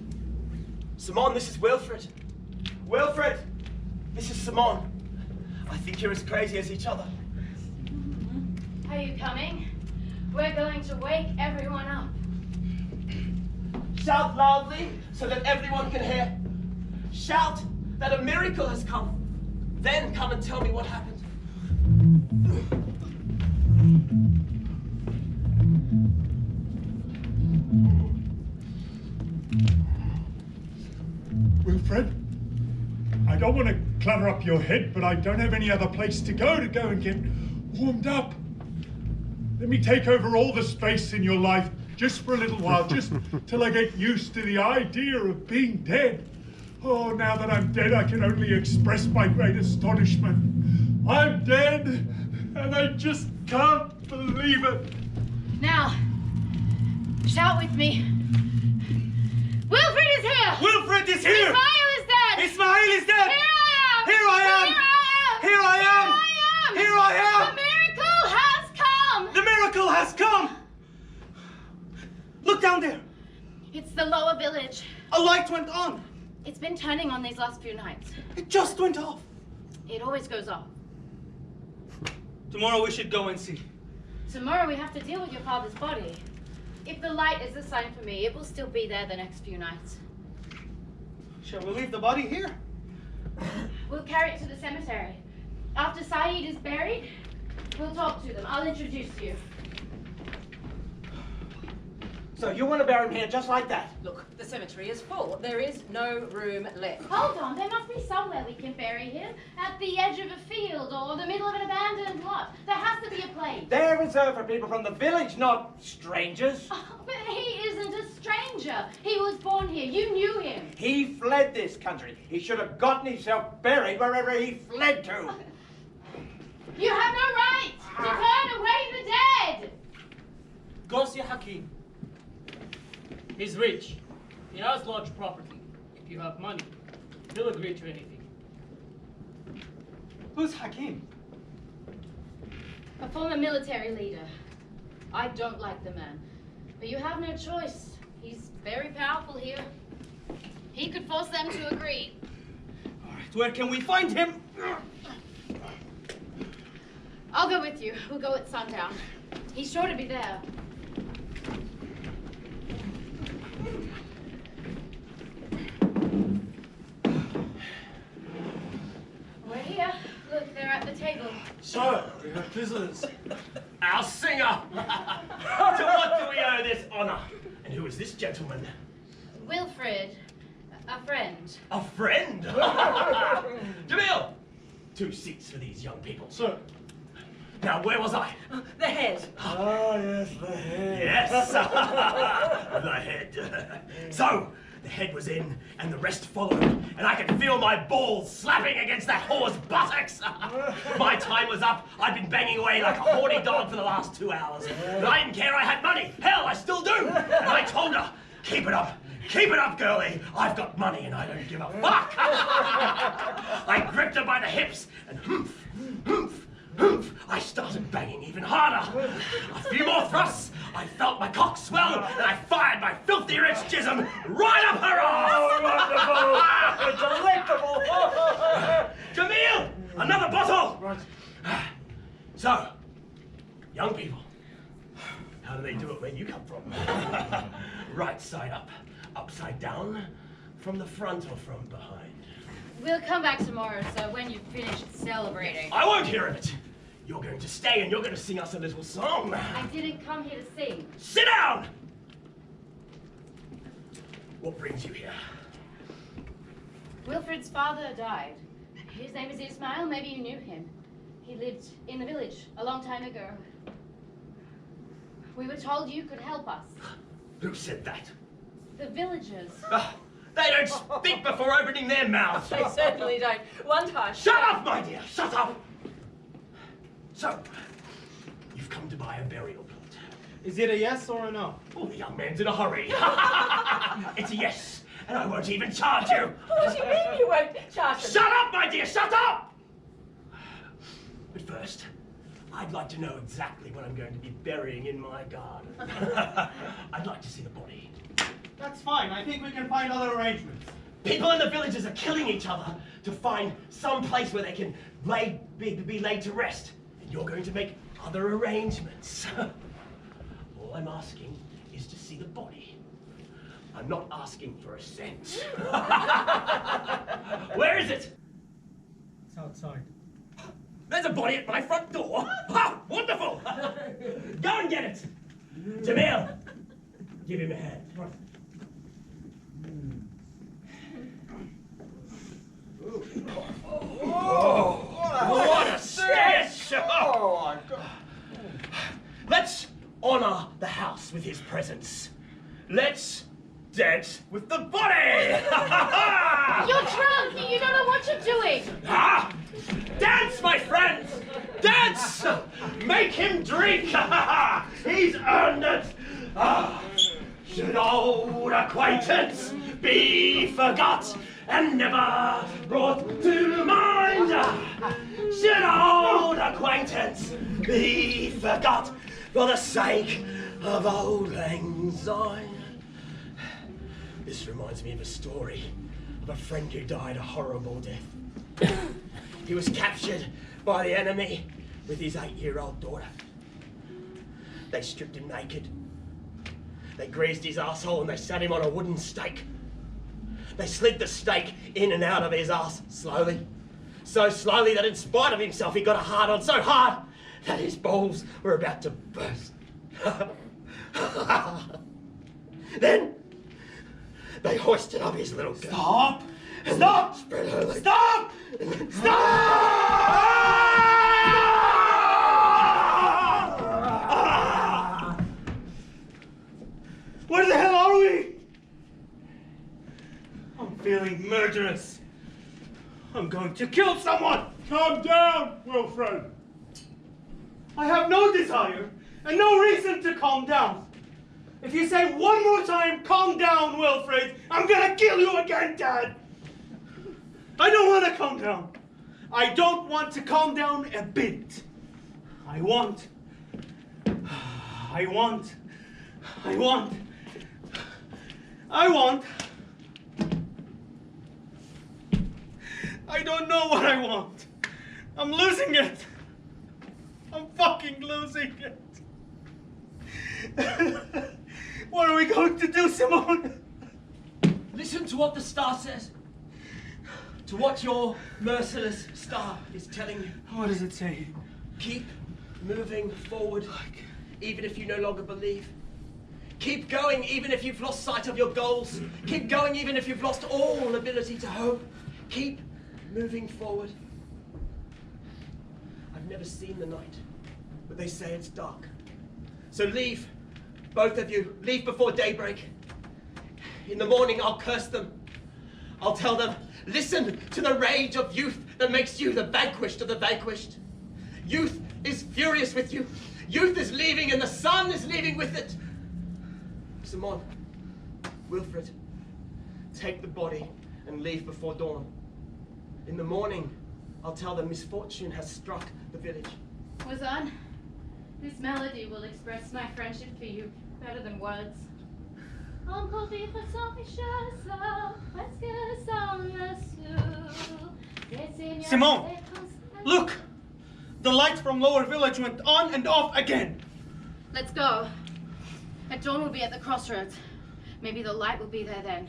Simone, this is Wilfrid. Wilfrid, this is Simone. I think you're as crazy as each other. Are you coming? We're going to wake everyone up. Shout loudly so that everyone can hear. Shout that a miracle has come. Then come and tell me what happened. Wilfrid, I don't want to clutter up your head, but I don't have any other place to go and get warmed up. Let me take over all the space in your life just for a little while, just till I get used to the idea of being dead. Oh, now that I'm dead, I can only express my great astonishment. I'm dead, and I just can't believe it. Now, shout with me. Wilfrid is here! Wilfrid is here! Ismail is dead! Ismail is dead! Here I am! Here I am! Here I am! Here I am! The miracle has come! The miracle has come! Look down there! It's the lower village. A light went on! It's been turning on these last few nights. It just went off! It always goes off. Tomorrow we should go and see. Tomorrow we have to deal with your father's body. If the light is a sign for me, it will still be there the next few nights. Shall we leave the body here? We'll carry it to the cemetery. After Saeed is buried, we'll talk to them. I'll introduce you. So you want to bury him here just like that? Look, the cemetery is full. There is no room left. Hold on, there must be somewhere we can bury him. At the edge of a field or the middle of an abandoned lot. There has to be a place. They're reserved for people from the village, not strangers. Oh, but he isn't a stranger. He was born here. You knew him. He fled this country. He should have gotten himself buried wherever he fled to. You have no right to turn away the dead. Go see Hakim. He's rich. He has large property. If you have money, he'll agree to anything. Who's Hakim? A former military leader. I don't like the man. But you have no choice. He's very powerful here. He could force them to agree. All right, where can we find him? I'll go with you. We'll go at sundown. He's sure to be there. We're here. Look, they're at the table. So, we have visitors. Our singer! To what do we owe this honour? And who is this gentleman? Wilfrid, a friend. A friend? Jamil! 2 seats for these young people. Sir. Now, where was I? The head. Ah, yes, the head. Yes, the head. So, the head was in, and the rest followed, and I could feel my balls slapping against that whore's buttocks. My time was up. I'd been banging away like a horny dog for the last 2 hours. But I didn't care I had money. Hell, I still do. And I told her, keep it up. Keep it up, girlie. I've got money and I don't give a fuck. I gripped her by the hips and humph, humph, humph. I started banging even harder. A few more thrusts. I felt my cock swell and I fired my filthy rich jism right up her arse. Oh, wonderful! Delectable! Jamil! Another bottle! Right. So, young people, how do they do it where you come from? Right side up, upside down, from the front or from behind? We'll come back tomorrow, so when you've finished celebrating. I won't hear of it. You're going to stay and you're going to sing us a little song. I didn't come here to sing. Sit down! What brings you here? Wilfrid's father died. His name is Ismail, maybe you knew him. He lived in the village a long time ago. We were told you could help us. Who said that? The villagers. They don't speak before opening their mouths. They certainly don't. One time. Shut up, my dear, shut up! So, you've come to buy a burial plot. Is it a yes or a no? Oh, the young man's in a hurry. It's a yes, and I won't even charge you. What do you mean you won't charge them? Shut up, my dear, shut up! But first, I'd like to know exactly what I'm going to be burying in my garden. I'd like to see the body. That's fine. I think we can find other arrangements. People in the villages are killing each other to find some place where they can be laid to rest. And you're going to make other arrangements. All I'm asking is to see the body. I'm not asking for a cent. Where is it? It's outside. There's a body at my front door. Ha! Wonderful! Go and get it. Jamil, give him a hand. Right. What a stench! Oh my God. Let's honor the house with his presence. Let's dance with the body! You're drunk! You don't know what you're doing! Ah! Dance, my friends! Dance! Make him drink! He's earned it! Ah! Should old acquaintance be forgot and never brought to mind? Should old acquaintance be forgot for the sake of old lang syne? This reminds me of a story of a friend who died a horrible death. He was captured by the enemy with his 8-year-old daughter. They stripped him naked. They greased his asshole and they sat him on a wooden stake. They slid the stake in and out of his ass slowly. So slowly that in spite of himself he got a hard on so hard that his balls were about to burst. Then they hoisted up his little girl. Stop! And Stop! Spread her legs. Stop! Where the hell are we? I'm feeling murderous. I'm going to kill someone! Calm down, Wilfrid. I have no desire and no reason to calm down. If you say one more time, calm down, Wilfrid, I'm gonna kill you again, Dad! I don't want to calm down. I don't want to calm down a bit. I want. I don't know what I want. I'm losing it. I'm fucking losing it. What are we going to do, Simone? Listen to what the star says. To what your merciless star is telling you. What does it say? Keep moving forward, even if you no longer believe. Keep going, even if you've lost sight of your goals. Keep going, even if you've lost all ability to hope. Keep moving forward. I've never seen the night, but they say it's dark. So leave, both of you. Leave before daybreak. In the morning, I'll curse them. I'll tell them, listen to the rage of youth that makes you the vanquished of the vanquished. Youth is furious with you. Youth is leaving and the sun is leaving with it. Simone, Wilfrid, take the body and leave before dawn. In the morning, I'll tell them misfortune has struck the village. Wazan, this melody will express my friendship for you better than words. Encore vivre sans richesse, parce que sans le sou, Simone, look! The light from Lower Village went on and off again. Let's go. At dawn we'll be at the crossroads. Maybe the light will be there then.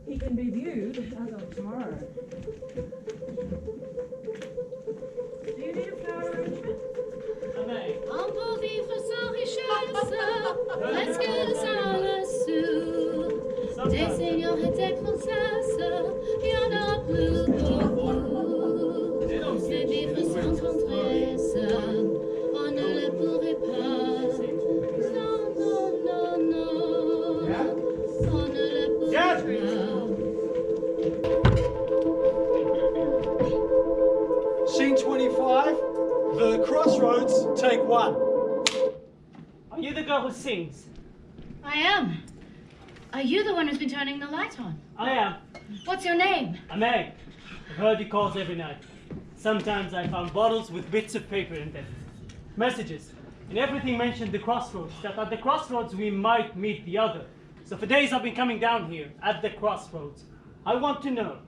He can be viewed as of tomorrow. Do you need a flower arrangement? On peut vivre sans richesse, parce que sans le sou, des seigneurs et des princesses, il y en a plus beaucoup. C'est vivre sans tendresse, on ne le pourrait pas. Non, non, non, non, on ne le pourrait pas. Scene 25, the crossroads, take 1. Are you the girl who sings? I am. Are you the one who's been turning the light on? I am. What's your name? Ameg. I've heard he calls every night. Sometimes I found bottles with bits of paper in them. Messages. And everything mentioned the crossroads, that at the crossroads we might meet the other. So for days I've been coming down here, at the crossroads. I want to know.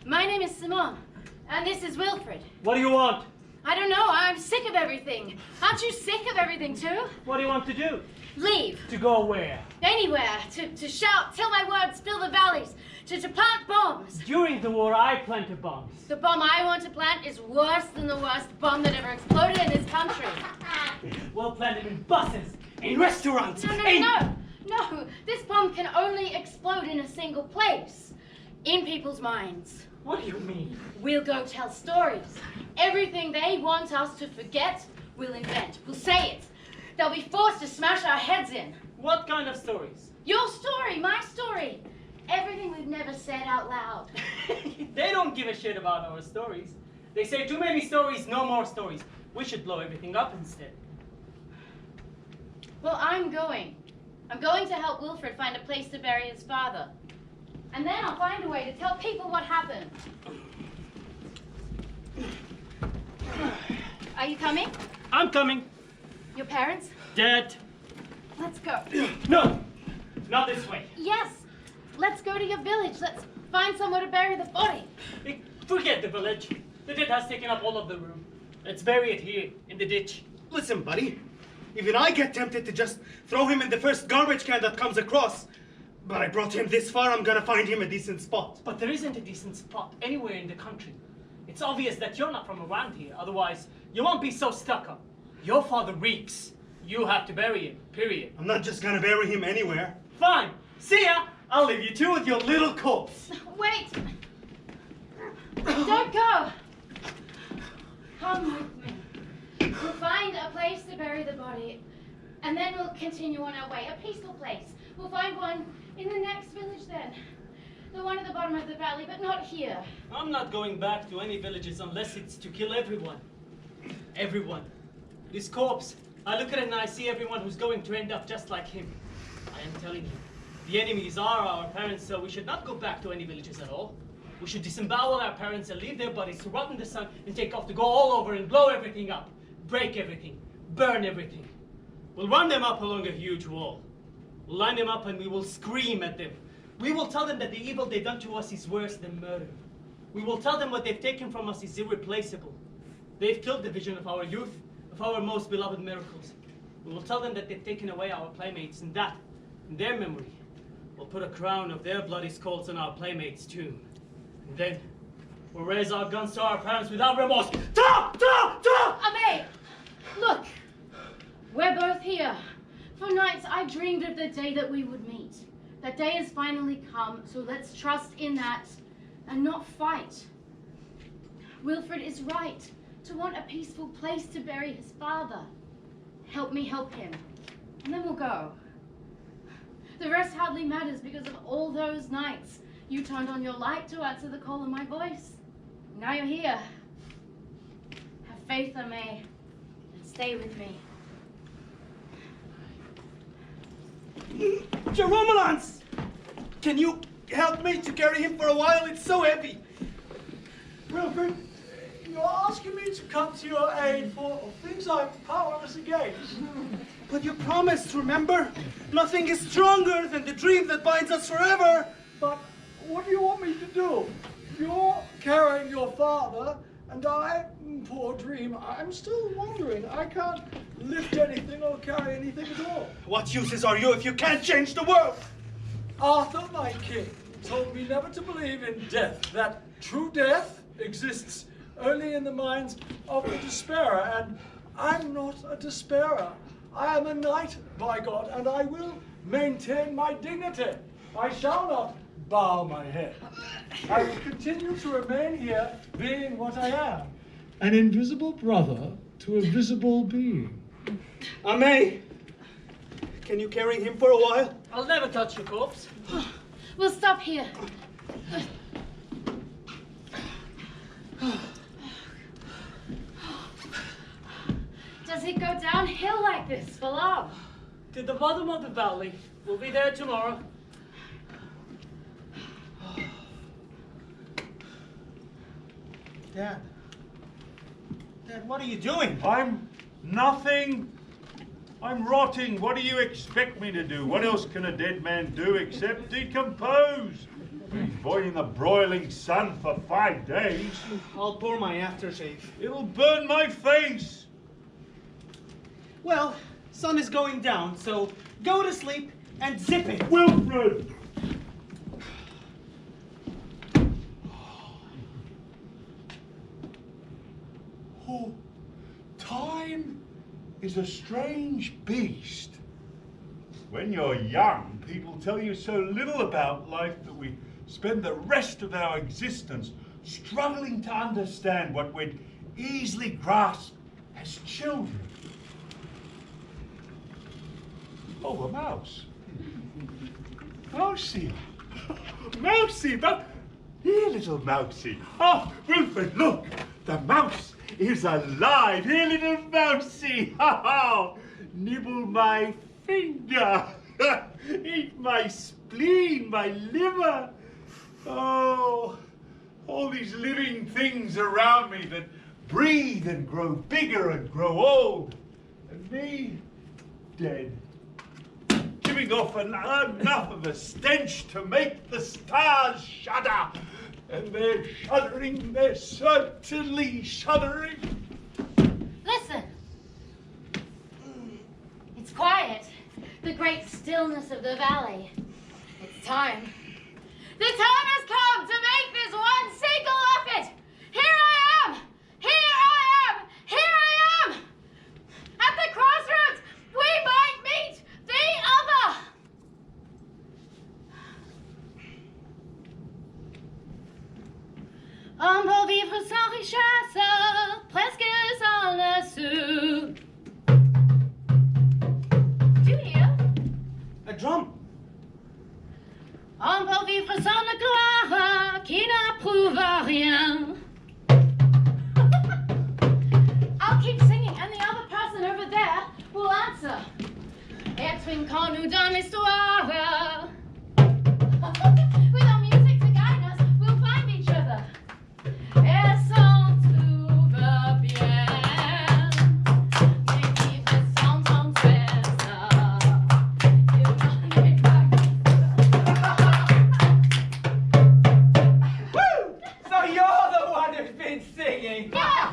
My name is Simone, and this is Wilfrid. What do you want? I don't know, I'm sick of everything. Aren't you sick of everything too? What do you want to do? Leave. To go where? Anywhere. To shout, tell my words, fill the valleys. To plant bombs. During the war, I planted bombs. The bomb I want to plant is worse than the worst bomb that ever exploded in this country. We'll plant them in buses, in restaurants, No. This bomb can only explode in a single place. In people's minds. What do you mean? We'll go tell stories. Everything they want us to forget, we'll invent. We'll say it. They'll be forced to smash our heads in. What kind of stories? Your story, my story. Everything we've never said out loud. They don't give a shit about our stories. They say too many stories, no more stories. We should blow everything up instead. Well, I'm going. I'm going to help Wilfrid find a place to bury his father. And then I'll find a way to tell people what happened. Are you coming? I'm coming. Your parents? Dead. Let's go. No, not this way. Yes. Let's go to your village. Let's find somewhere to bury the body. Forget the village. The dead has taken up all of the room. Let's bury it here, in the ditch. Listen, buddy. Even I get tempted to just throw him in the first garbage can that comes across. But I brought him this far, I'm gonna find him a decent spot. But there isn't a decent spot anywhere in the country. It's obvious that you're not from around here, otherwise you won't be so stuck up. Your father reeks. You have to bury him, period. I'm not just gonna bury him anywhere. Fine. See ya. I'll leave you two with your little corpse. Wait. Don't go. Come with me. We'll find a place to bury the body, and then we'll continue on our way. A peaceful place. We'll find one in the next village then. The one at the bottom of the valley, but not here. I'm not going back to any villages unless it's to kill everyone. Everyone. This corpse, I look at it and I see everyone who's going to end up just like him. I am telling you, the enemies are our parents, so we should not go back to any villages at all. We should disembowel our parents and leave their bodies to rot in the sun and take off to go all over and blow everything up. Break everything. Burn everything. We'll run them up along a huge wall. We'll line them up and we will scream at them. We will tell them that the evil they've done to us is worse than murder. We will tell them what they've taken from us is irreplaceable. They've killed the vision of our youth, of our most beloved miracles. We will tell them that they've taken away our playmates, and that, in their memory, will put a crown of their bloody skulls on our playmates' tomb. And then, we'll raise our guns to our parents without remorse. Ta! Ta! Ta! Abe! Look! We're both here. For nights I dreamed of the day that we would meet. That day has finally come, so let's trust in that and not fight. Wilfrid is right to want a peaceful place to bury his father. Help me help him, and then we'll go. The rest hardly matters because of all those nights you turned on your light to answer the call of my voice. Now you're here. Have faith in me and stay with me. Jeromelans! Can you help me to carry him for a while? It's so heavy. Wilfrid, you're asking me to come to your aid for things I'm powerless against. But you promised, remember? Nothing is stronger than the dream that binds us forever. But what do you want me to do? You're carrying your father, and I, poor dream, I'm still wandering. I can't lift anything or carry anything at all. What uses are you if you can't change the world? Arthur, my king, told me never to believe in death, that true death exists only in the minds of the despairer, and I'm not a despairer. I am a knight, by God, and I will maintain my dignity. I shall not bow my head. I will continue to remain here, being what I am. An invisible brother to a visible being. Amé, can you carry him for a while? I'll never touch your corpse. We'll stop here. Does it go downhill like this for long? To the bottom of the valley. We'll be there tomorrow. Dad. Dad, what are you doing? I'm nothing. I'm rotting. What do you expect me to do? What else can a dead man do except decompose? He's been in the broiling sun for 5 days. I'll pour my aftershave. It'll burn my face. Well, sun is going down, so go to sleep and zip it. Wilfrid! Oh, time is a strange beast. When you're young, people tell you so little about life that we spend the rest of our existence struggling to understand what we'd easily grasp as children. Oh, a mouse. Mousy. Mousy, but here, little mousy. Oh, Wilfrid, look, the mouse is alive. Here, little mousy. Ha ha. Nibble my finger. Eat my spleen, my liver. Oh, all these living things around me that breathe and grow bigger and grow old. And me, dead. Giving off enough of a stench to make the stars shudder. And they're shuddering, they're certainly shuddering. Listen. It's quiet. The great stillness of the valley. It's time. The time has come to make this one single effort. Here I am. Here I am. Here I am. At the crossroads, we might meet the other. On peut vivre sans richesse, presque sans le sou. Do you hear? A drum. On peut vivre sans la gloire qui n'approuve rien. I'll keep singing, and the other person over there will answer. Antoine, quand nous donne l'histoire. With our music to guide us, we'll find each other. Et sans trouve bien. Mais vivre sans tendresse. So you're the one who's been singing? Yes!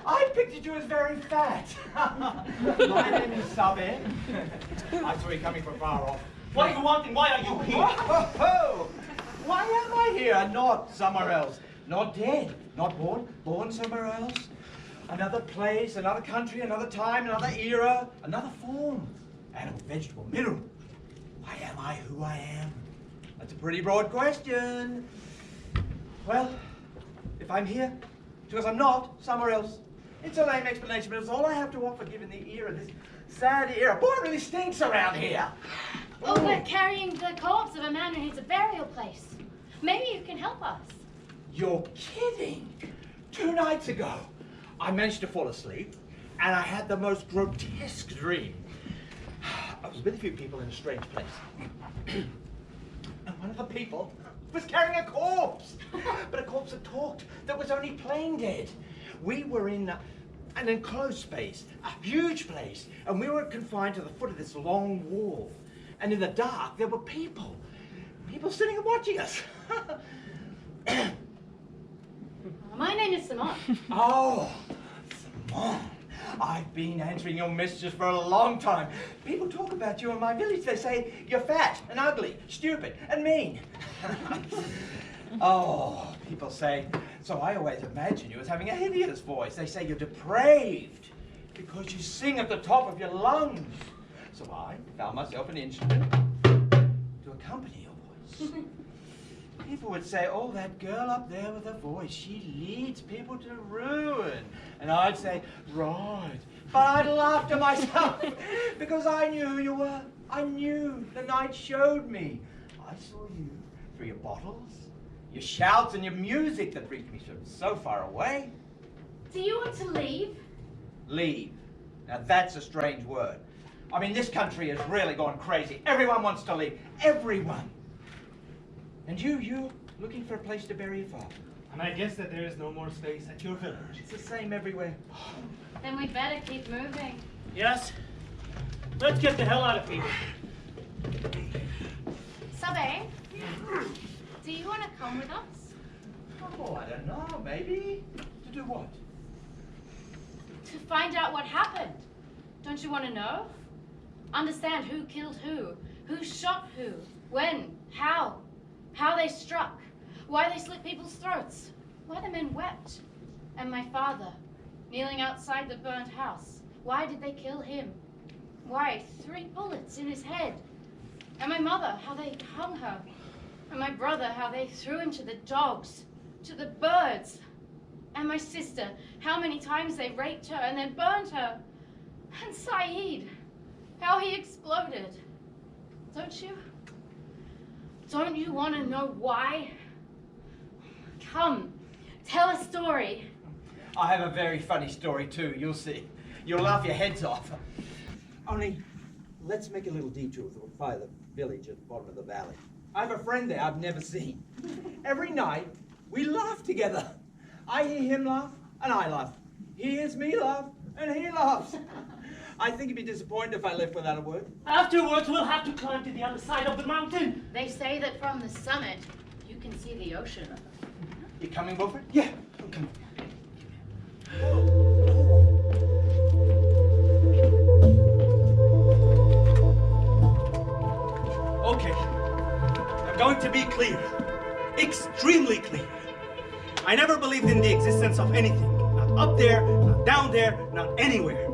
I pictured you as very fat. My name is Sabe. I saw you coming from far off. What do you want and why are you here? Oh, why am I here and not somewhere else? Not dead, not born somewhere else. Another place, another country, another time, another era, another form. Animal, vegetable, mineral. Why am I who I am? That's a pretty broad question. Well, if I'm here, it's because I'm not somewhere else. It's a lame explanation, but it's all I have to offer given the era, this sad era. Boy, it really stinks around here. Oh, we're carrying the corpse of a man who needs a burial place. Maybe you can help us. You're kidding. 2 nights ago, I managed to fall asleep, and I had the most grotesque dream. I was with a few people in a strange place. And one of the people was carrying a corpse. But a corpse that talked, that was only plain dead. We were in an enclosed space, a huge place, and we were confined to the foot of this long wall. And in the dark, there were people people sitting and watching us. My name is Sont. Oh, Simone. I've been answering your messages for a long time. People talk about you in my village. They say you're fat and ugly, stupid and mean. Oh, people say, so I always imagine you as having a hideous voice. They say you're depraved because you sing at the top of your lungs. So I found myself an instrument to accompany your voice. People would say, oh, that girl up there with her voice, she leads people to ruin. And I'd say, right. But I'd laugh to myself because I knew who you were. I knew. The night showed me. I saw you through your bottles, your shouts and your music that reached me from so far away. Do you want to leave? Leave. Now that's a strange word. I mean, this country has really gone crazy. Everyone wants to leave. Everyone. And you looking for a place to bury your father. And I guess that there is no more space at your village. It's the same everywhere. Then we better keep moving. Yes? Let's get the hell out of here. Sabe, do you want to come with us? Oh, I don't know. Maybe. To do what? To find out what happened. Don't you want to know? Understand who killed who shot who, when, how they struck, why they slit people's throats, why the men wept, and my father, kneeling outside the burnt house. Why did they kill him? Why 3 bullets in his head? And my mother, how they hung her, and my brother, how they threw him to the dogs, to the birds, and my sister, how many times they raped her and then burned her, and Saeed, how he exploded. Don't you? Don't you want to know why? Come, tell a story. I have a very funny story too, you'll see. You'll laugh your heads off. Only, let's make a little detour by the village at the bottom of the valley. I have a friend there I've never seen. Every night, we laugh together. I hear him laugh, and I laugh. He hears me laugh, and he laughs. I think he'd be disappointed if I left without a word. Afterwards, we'll have to climb to the other side of the mountain. They say that from the summit, you can see the ocean. You coming, Wilfrid? Yeah, I'm coming. Okay, I'm going to be clear, extremely clear. I never believed in the existence of anything, not up there, not down there, not anywhere.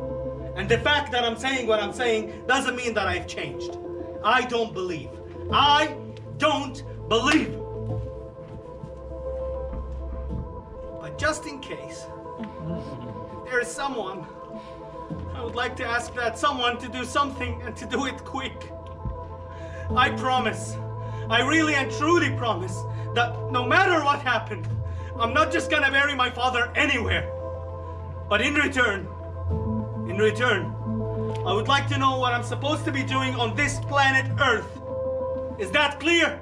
And the fact that I'm saying what I'm saying doesn't mean that I've changed. I don't believe. I don't believe. But just in case, if there is someone, I would like to ask that someone to do something and to do it quick. I promise, I really and truly promise that no matter what happened, I'm not just gonna bury my father anywhere. But in return, I would like to know what I'm supposed to be doing on this planet Earth. Is that clear?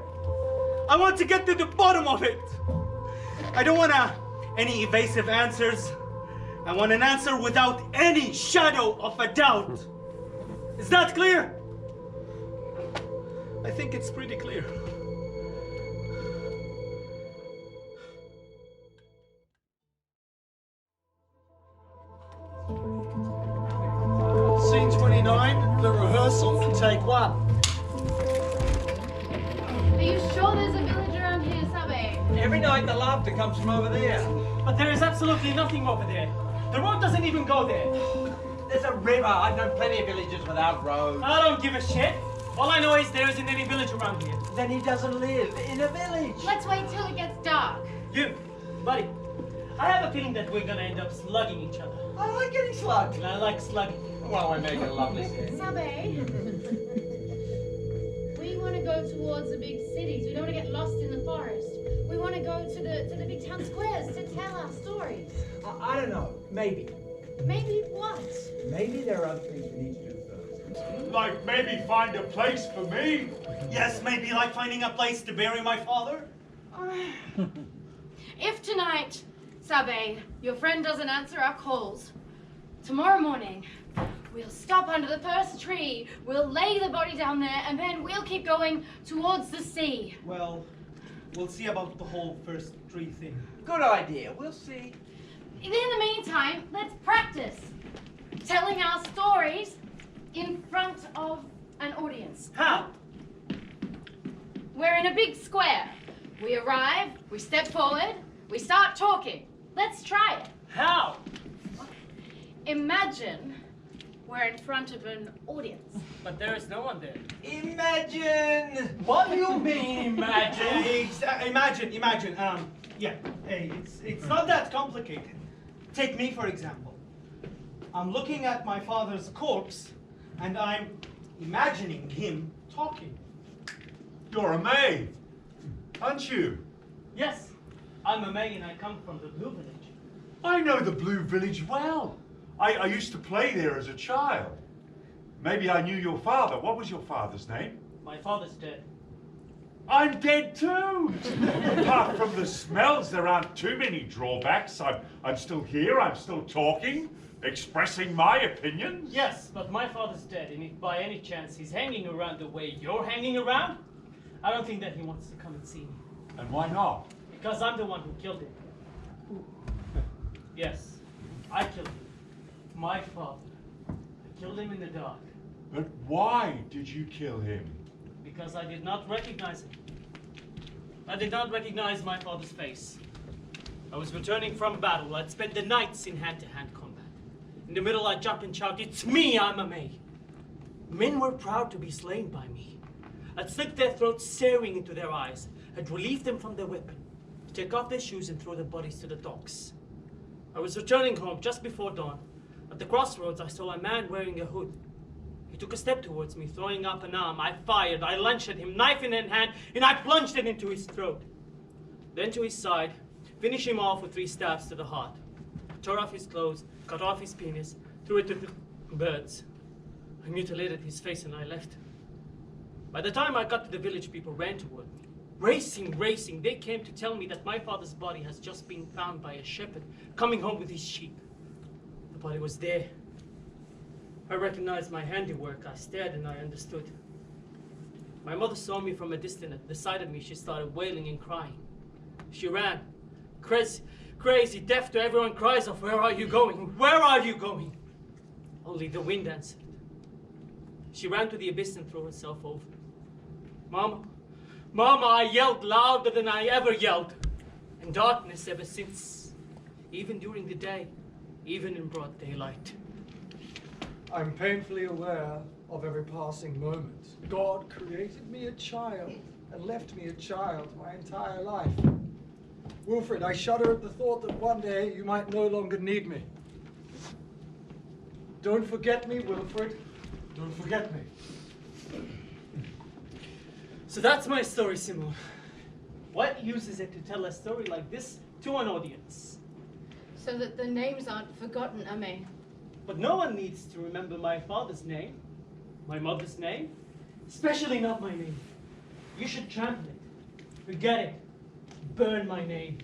I want to get to the bottom of it. I don't want any evasive answers. I want an answer without any shadow of a doubt. Is that clear? I think it's pretty clear. Scene 29, the rehearsal for take 1. Are you sure there's a village around here, Sabe? Every night the laughter comes from over there. But there is absolutely nothing over there. The road doesn't even go there. There's a river. I've known plenty of villages without roads. I don't give a shit. All I know is there isn't any village around here. Then he doesn't live in a village. Let's wait till it gets dark. You, buddy, I have a feeling that we're gonna end up slugging each other. I like getting slugged. And I like slugging. Well, we're making a lovely scene. Sabe, we want to go towards the big cities. We don't want to get lost in the forest. We want to go to the big town squares to tell our stories. I don't know. Maybe. Maybe what? Maybe there are other things we need to do first. Like maybe find a place for me? Yes, maybe like finding a place to bury my father? If tonight, Sabe, your friend doesn't answer our calls, tomorrow morning, We'll stop under the first tree, we'll lay the body down there, and then we'll keep going towards the sea. Well, we'll see about the whole first tree thing. Good idea. We'll see. In the meantime, let's practice telling our stories in front of an audience. How? We're in a big square. We arrive, we step forward, we start talking. Let's try it. How? Imagine we're in front of an audience. But there is no one there. Imagine. What do you mean, imagine? Imagine. Yeah. Hey, it's not that complicated. Take me for example. I'm looking at my father's corpse, and I'm imagining him talking. You're a maid, aren't you? Yes, I'm a May and I come from the Blue Village. I know the Blue Village well. I used to play there as a child. Maybe I knew your father. What was your father's name? My father's dead. I'm dead too. Apart from the smells, there aren't too many drawbacks. I'm still here, I'm still talking, expressing my opinions. Yes, but my father's dead, and if by any chance he's hanging around the way you're hanging around, I don't think that he wants to come and see me. And why not? Because I'm the one who killed him. Yes, I killed him. My father. I killed him in the dark. But why did you kill him? Because I did not recognize him. I did not recognize my father's face. I was returning from battle. I'd spent the nights in hand-to-hand combat. In the middle, I'd jump and shout, "It's me, I'm a May." Men were proud to be slain by me. I'd slit their throats, staring into their eyes. I'd relieve them from their weapon, take off their shoes and throw their bodies to the dogs. I was returning home just before dawn. At the crossroads, I saw a man wearing a hood. He took a step towards me, throwing up an arm. I fired, I lunged at him, knife in hand, and I plunged it into his throat. Then to his side, finishing him off with 3 stabs to the heart. Tore off his clothes, cut off his penis, threw it to the birds. I mutilated his face and I left. By the time I got to the village, people ran toward me. Racing, they came to tell me that my father's body has just been found by a shepherd coming home with his sheep. The body was there. I recognized my handiwork. I stared and I understood. My mother saw me from a distance. At the sight of me, she started wailing and crying. She ran. Crazy, deaf to everyone cries of, "Where are you going? Where are you going?" Only the wind answered. She ran to the abyss and threw herself over. Mama, I yelled louder than I ever yelled. And darkness ever since, even during the day, even in broad daylight. I'm painfully aware of every passing moment. God created me a child and left me a child my entire life. Wilfrid, I shudder at the thought that one day you might no longer need me. Don't forget me, Wilfrid. Don't forget me. So that's my story, Simon. What use is it to tell a story like this to an audience? So that the names aren't forgotten, Ame. But no one needs to remember my father's name, my mother's name, especially not my name. You should trample it, forget it, burn my name.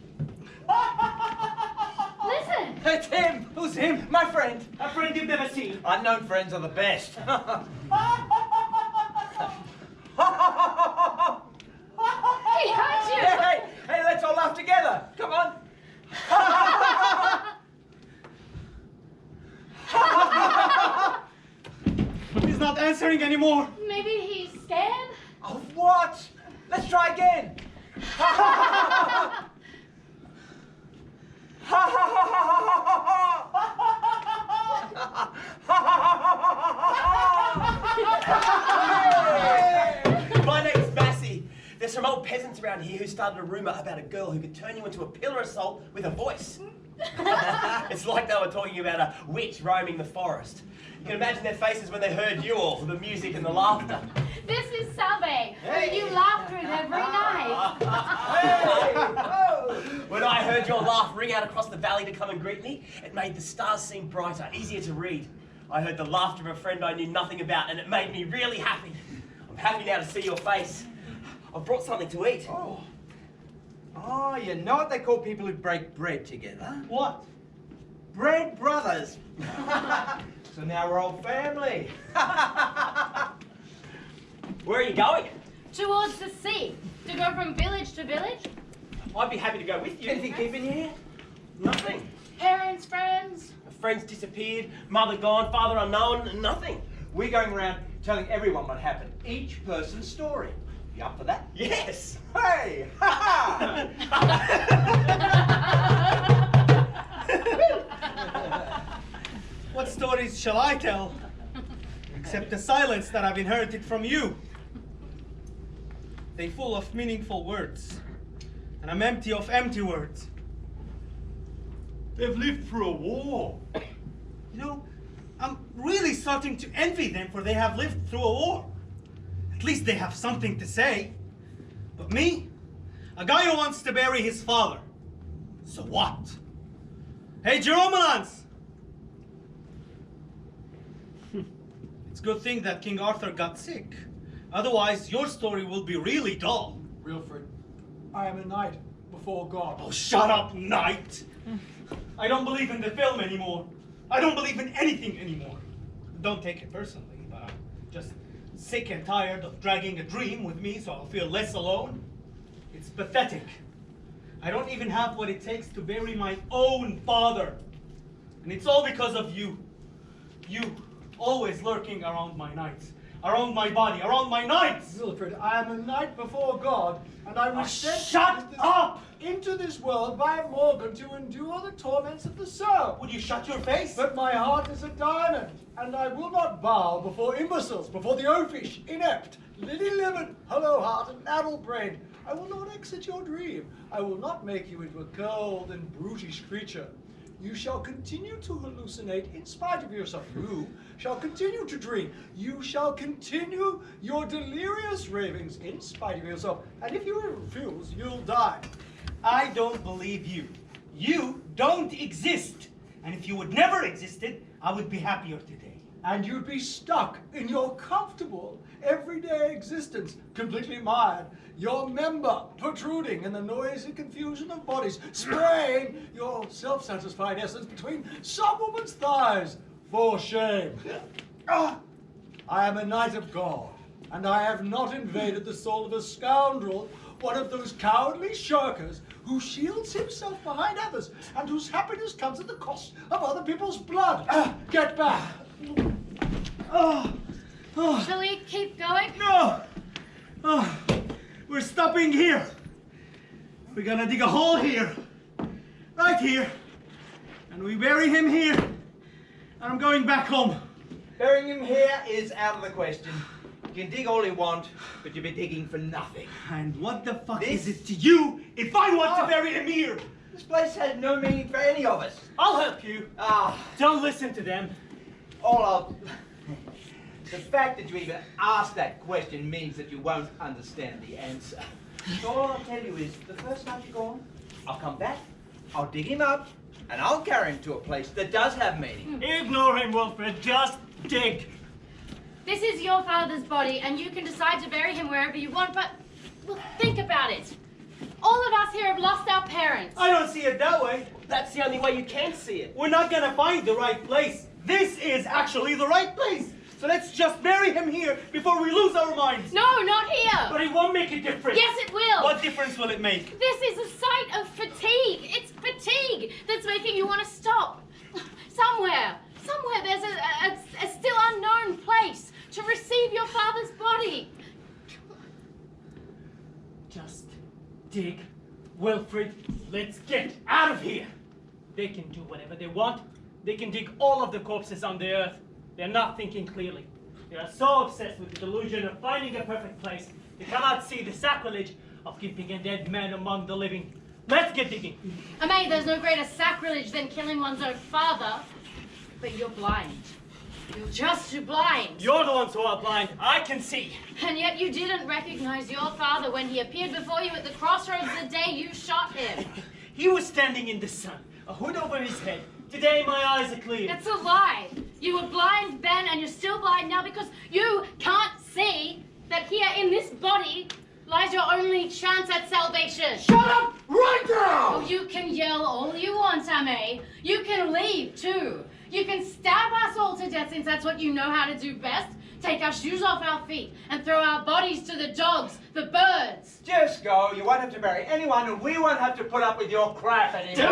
Listen! It's him! Who's him? My friend. A friend you've never seen. Unknown friends are the best. Behind you! Hey, let's all laugh together. Come on. He's not answering anymore. Maybe he's scared? Of what? Let's try again. My name's Massey. There's some old peasants around here who started a rumour about a girl who could turn you into a pillar of salt with a voice. It's like they were talking about a witch roaming the forest. You can imagine their faces when they heard you all, the music and the laughter. This is Salve, who you laugh with every night. When I heard your laugh ring out across the valley to come and greet me, it made the stars seem brighter, easier to read. I heard the laughter of a friend I knew nothing about, and it made me really happy. I'm happy now to see your face. I've brought something to eat. Oh, you know what they call people who break bread together? What? Bread brothers. So now we're all family. Where are you going? Towards the sea. To go from village to village. I'd be happy to go with you. Anything keeping you here? Nothing. Parents, friends. Friends disappeared, mother gone, father unknown, nothing. We're going around telling everyone what happened. Each person's story. You up for that? Yes. Hey! What stories shall I tell? Except the silence that I've inherited from you. They're full of meaningful words, and I'm empty of empty words. They've lived through a war. You know, I'm really starting to envy them, for they have lived through a war. At least they have something to say. But me, a guy who wants to bury his father. So what? Hey, Jeromolans! It's a good thing that King Arthur got sick. Otherwise, your story will be really dull. Wilfrid, I am a knight before God. Oh, shut up, knight! I don't believe in the film anymore. I don't believe in anything anymore. Don't take it personally, but I'm just sick and tired of dragging a dream with me so I'll feel less alone. It's pathetic. I don't even have what it takes to bury my own father. And it's all because of you. You, always lurking around my nights, around my body, around my nights! Wilfrid, I am a knight before God, and I was sent shut up! into this world by Morgan to endure the torments of the soul. Would you shut your face? But my heart is a diamond, and I will not bow before imbeciles, before the oafish, inept, lily-livered, hollow-hearted, addle-brained. I will not exit your dream. I will not make you into a cold and brutish creature. You shall continue to hallucinate in spite of yourself. You shall continue to dream. You shall continue your delirious ravings in spite of yourself. And if you refuse, you'll die. I don't believe you. You don't exist. And if you would never existed, I would be happier today. And you'd be stuck in your comfortable, everyday existence, completely mired, your member protruding in the noisy confusion of bodies, spraying your self-satisfied essence between some woman's thighs. For shame. I am a knight of God, and I have not invaded the soul of a scoundrel, one of those cowardly shirkers who shields himself behind others and whose happiness comes at the cost of other people's blood. Get back. Shall we keep going? No! We're stopping here. We're gonna dig a hole here. Right here. And we bury him here. And I'm going back home. Burying him here is out of the question. You can dig all you want, but you'll be digging for nothing. And what the fuck is it to you if I want to bury him here? This place has no meaning for any of us. I'll help you. Don't listen to them. The fact that you even asked that question means that you won't understand the answer. So all I'll tell you is, the first night you're gone, I'll come back, I'll dig him up, and I'll carry him to a place that does have meaning. Ignore him, Wilfrid. Just dig. This is your father's body, and you can decide to bury him wherever you want, but well, think about it. All of us here have lost our parents. I don't see it that way. That's the only way you can see it. We're not gonna find the right place. This is actually the right place. So let's just bury him here before we lose our minds. No, not here. But it won't make a difference. Yes, it will. What difference will it make? This is a sight of fatigue. It's fatigue that's making you want to stop. Somewhere there's a still unknown place to receive your father's body. Just dig. Wilfrid, let's get out of here. They can do whatever they want. They can dig all of the corpses on the earth. They're not thinking clearly. They are so obsessed with the delusion of finding a perfect place, they cannot see the sacrilege of keeping a dead man among the living. Let's get digging. Amay, there's no greater sacrilege than killing one's own father. But you're blind. You're just too blind. You're the ones who are blind. I can see. And yet you didn't recognize your father when he appeared before you at the crossroads the day you shot him. He was standing in the sun, a hood over his head. Today my eyes are clear. That's a lie. You were blind then, and you're still blind now because you can't see that here in this body lies your only chance at salvation. Shut up right now! Oh, you can yell all you want, Amay. You can leave too. You can stab us all to death since that's what you know how to do best. Take our shoes off our feet and throw our bodies to the dogs, the birds. Just go. You won't have to bury anyone, and we won't have to put up with your crap anymore.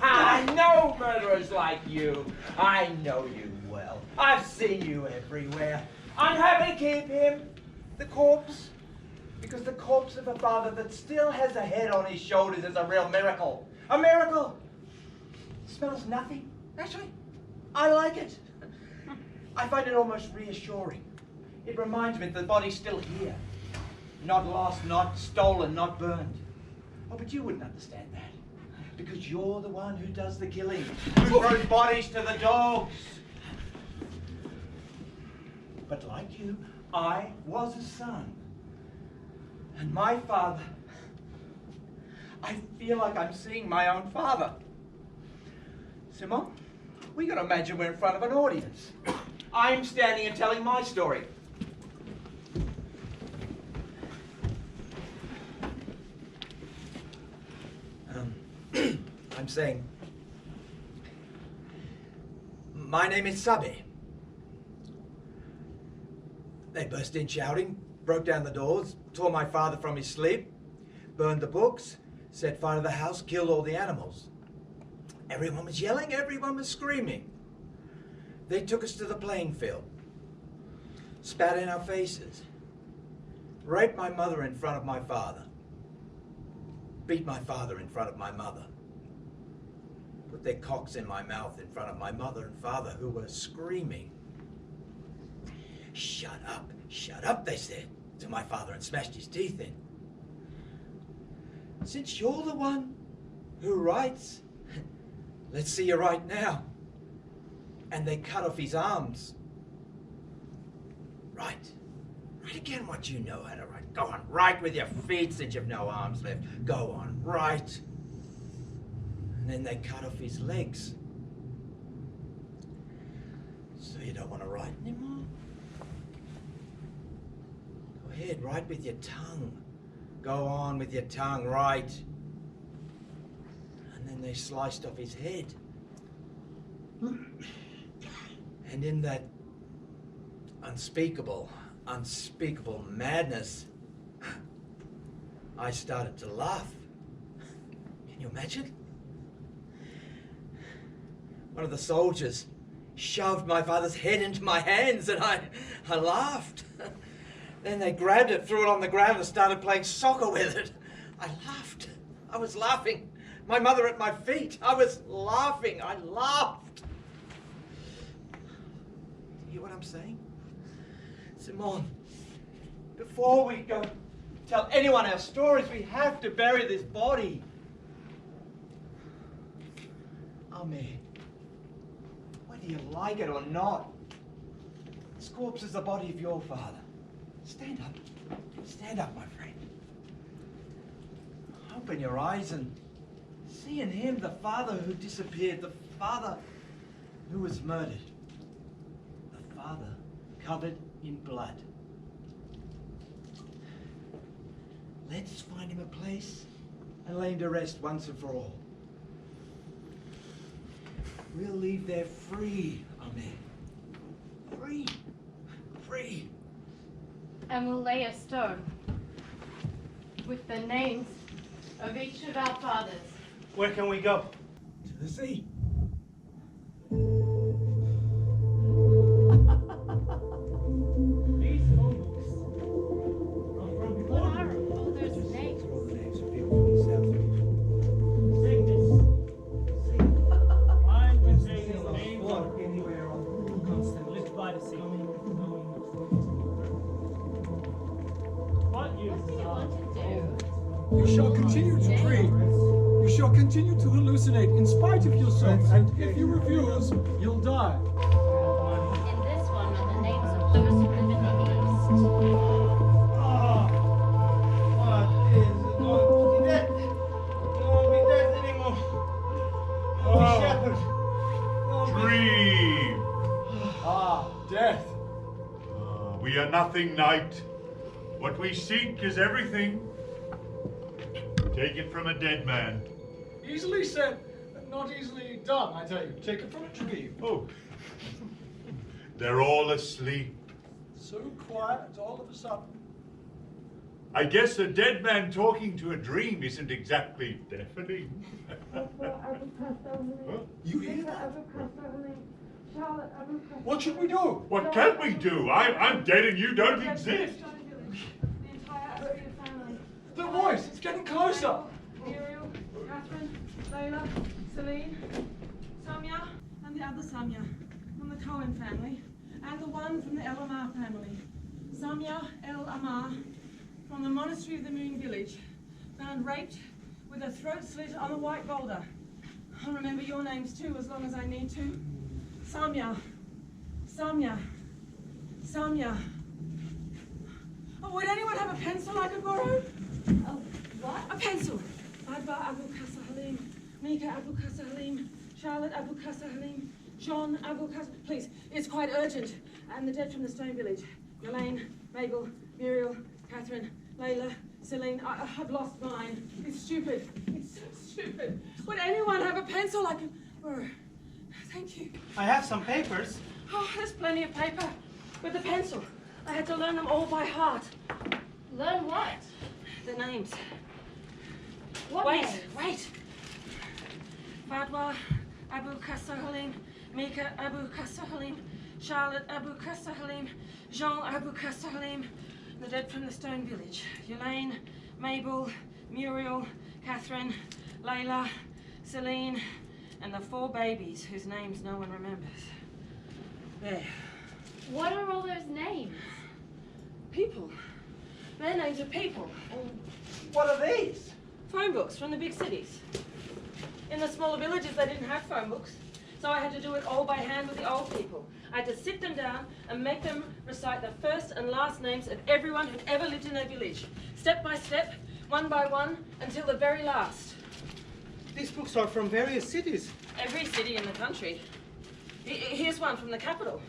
I know murderers like you. I know you well. I've seen you everywhere. I'm happy to keep him, the corpse, because the corpse of a father that still has a head on his shoulders is a real miracle. A miracle. Smells nothing, actually. I like it. I find it almost reassuring. It reminds me that the body's still here. Not lost, not stolen, not burned. Oh, but you wouldn't understand that. Because you're the one who does the killing, who throws bodies to the dogs. But like you, I was a son. And my father, I feel like I'm seeing my own father. Simon? We gotta imagine we're in front of an audience. I'm standing and telling my story. I'm saying, my name is Sabi. They burst in shouting, broke down the doors, tore my father from his sleep, burned the books, set fire to the house, killed all the animals. Everyone was yelling, everyone was screaming. They took us to the playing field, spat in our faces, raped my mother in front of my father, beat my father in front of my mother, put their cocks in my mouth in front of my mother and father who were screaming. Shut up, they said to my father and smashed his teeth in. Since you're the one who writes, let's see you write now. And they cut off his arms. Write again what you know how to write. Go on, write with your feet since you've no arms left. Go on, write. And then they cut off his legs. So you don't want to write anymore? Go ahead, write with your tongue. Go on with your tongue, write. And then they sliced off his head. And in that unspeakable madness, I started to laugh. Can you imagine? One of the soldiers shoved my father's head into my hands and I laughed. Then they grabbed it, threw it on the ground and started playing soccer with it. I laughed. I was laughing. My mother at my feet. I was laughing. I laughed. You hear what I'm saying? Simon, before we go tell anyone our stories, we have to bury this body. Amen. Whether you like it or not, this corpse is the body of your father. Stand up. Stand up, my friend. Open your eyes and see in him the father who disappeared, the father who was murdered, the father covered in blood. Let's find him a place and lay him to rest once and for all. We'll leave there free, amen. Free, free. And we'll lay a stone with the names of each of our fathers. Where can we go? To the sea. These phone books are from What before. are all those names? All the names of people from the south. Take this. Mine contains the name of Anywhere on Constant lived by the sea. What What use do you are want to do? You shall continue to dream. You shall continue to hallucinate in spite of yourself, and if you refuse, you'll die. In this one are the names of those who live in the east. What is it going to be dead? It won't be dead anymore. Oh, shepherd. Dream. Death. We are nothing, knight. What we seek is everything. Take it from a dead man. Easily said, but not easily done, I tell you. Take it from a tree. Oh. They're all asleep. So quiet all of a sudden. I guess a dead man talking to a dream isn't exactly deafening. You hear that? What should we do? What can we do? I'm dead and you don't exist. The voice, it's getting closer. Muriel, Catherine, Layla, Celine, Samia, and the other Samia from the Cohen family, and the one from the El Amar family. Samia El Amar from the Monastery of the Moon Village, found raped with a throat slit on a white boulder. I'll remember your names too as long as I need to. Samia, Samia, Samia. Oh, would anyone have a pencil I could borrow? Oh, what? A pencil. Adba Abu Qasr Halim, Mika Abu Qasr Halim, Charlotte Abu Qasr Halim, John Abu Qasr. Please, it's quite urgent. And the dead from the Stone Village. Elaine, Mabel, Muriel, Catherine, Layla, Celine. I've lost mine. It's stupid. It's so stupid. Would anyone have a pencil I could borrow? Thank you. I have some papers. Oh, there's plenty of paper. With the pencil. I had to learn them all by heart. Learn what? The names. What Wait, names? wait. Fadwa Abu Qasr Halim, Mika Abu Qasr Halim, Charlotte Abu Qasr Halim, Jean Abu Qasr Halim, the dead from the Stone Village. Elaine, Mabel, Muriel, Catherine, Layla, Celine, and the 4 babies whose names no one remembers. There. What are all those names? People. Their names are people. What are these? Phone books from the big cities. In the smaller villages, they didn't have phone books, so I had to do it all by hand with the old people. I had to sit them down and make them recite the first and last names of everyone who'd ever lived in their village, step by step, one by one, until the very last. These books are from various cities. Every city in the country. Here's one from the capital.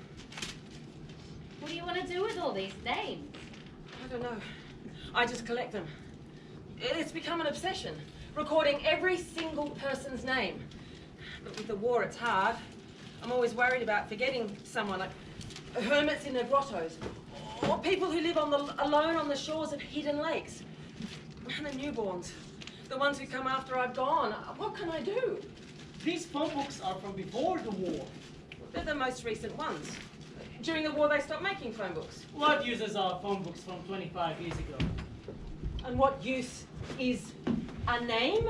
What do you want to do with all these names? I don't know. I just collect them. It's become an obsession, recording every single person's name. But with the war, it's hard. I'm always worried about forgetting someone, like hermits in their grottos, or people who live alone on the shores of hidden lakes, and the newborns, the ones who come after I've gone. What can I do? These phone books are from before the war. They're the most recent ones. During the war, they stopped making phone books. What uses are phone books from 25 years ago? And what use is a name?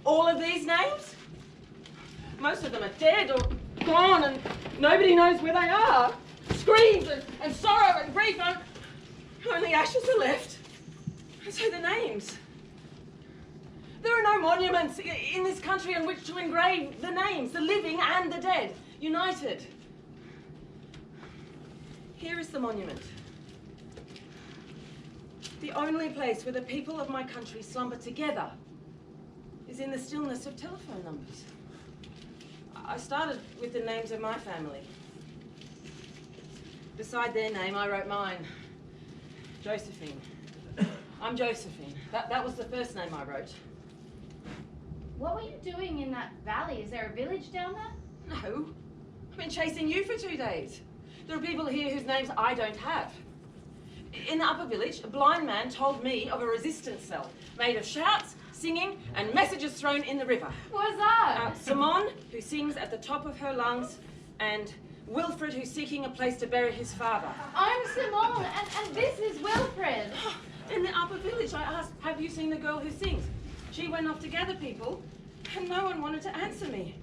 All of these names? Most of them are dead or gone and nobody knows where they are. Screams and sorrow and grief, only ashes are left. And so the names. There are no monuments in this country on which to engrave the names, the living and the dead, united. Here is the monument. The only place where the people of my country slumber together is in the stillness of telephone numbers. I started with the names of my family. Beside their name, I wrote mine, Josephine. I'm Josephine. That was the first name I wrote. What were you doing in that valley? Is there a village down there? No. I've been chasing you for 2 days. There are people here whose names I don't have. In the upper village, a blind man told me of a resistance cell made of shouts, singing, and messages thrown in the river. What's that? Simone, who sings at the top of her lungs, and Wilfrid, who's seeking a place to bury his father. I'm Simone, and this is Wilfrid. In the upper village, I asked, have you seen the girl who sings? She went off to gather people, and no one wanted to answer me.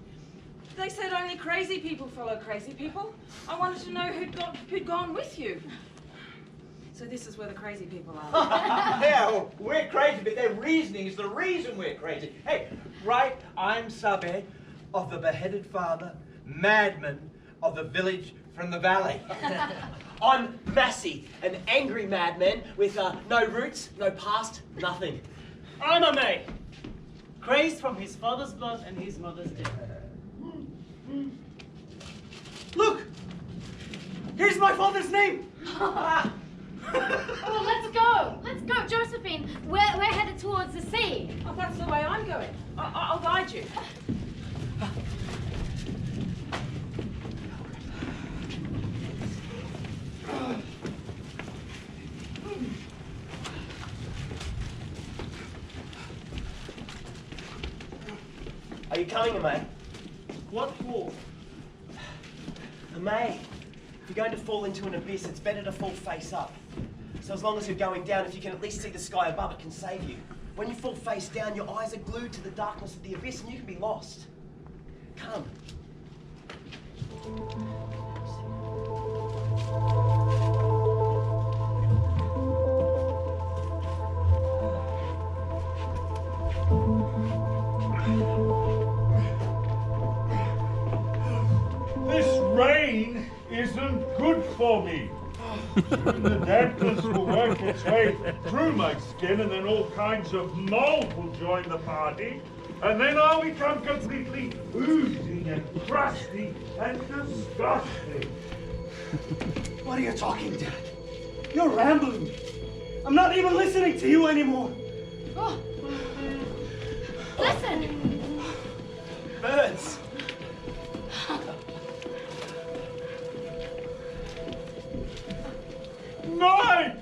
They said only crazy people follow crazy people. I wanted to know who'd gone with you. So this is where the crazy people are. Yeah, well, we're crazy, but their reasoning is the reason we're crazy. Hey, right, I'm Sabeh of the beheaded father, madman of the village from the valley. I'm Massey, an angry madman with no roots, no past, nothing. I'm a May, crazed from his father's blood and his mother's death. Look! Here's my father's name! Well, let's go. Let's go, Josephine. We're headed towards the sea. Oh, that's the way I'm going. I'll guide you. Are you coming, Amay? What for? Amay, if you're going to fall into an abyss, it's better to fall face up. So as long as you're going down, if you can at least see the sky above, it can save you. When you fall face down, your eyes are glued to the darkness of the abyss and you can be lost. Come. This rain isn't good for me. The dampness will work its way through my skin and then all kinds of mold will join the party. And then I'll become completely oozy and crusty and disgusting. What are you talking, Dad? You're rambling. I'm not even listening to you anymore. Oh. Listen! Birds! Night!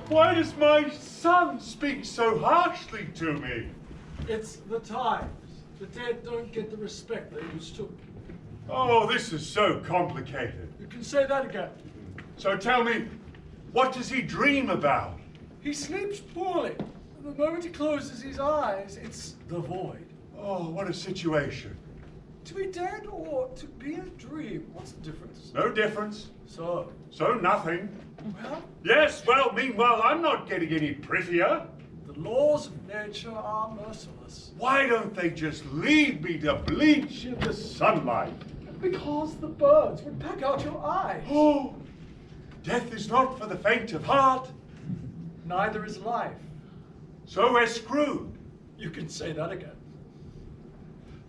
Why does my son speak so harshly to me? It's the times. The dead don't get the respect they used to. Oh, this is so complicated. You can say that again. So tell me, what does he dream about? He sleeps poorly. The moment he closes his eyes, it's the void. Oh, what a situation. To be dead or to be a dream? What's the difference? No difference. So Nothing. well, Yes, well, meanwhile, I'm not getting any prettier. the laws of nature are merciless. Why don't they just leave me to bleach in the sunlight? Because the birds would peck out your eyes. Oh, death is not for the faint of heart. Neither is life. So we're screwed. You can say that again.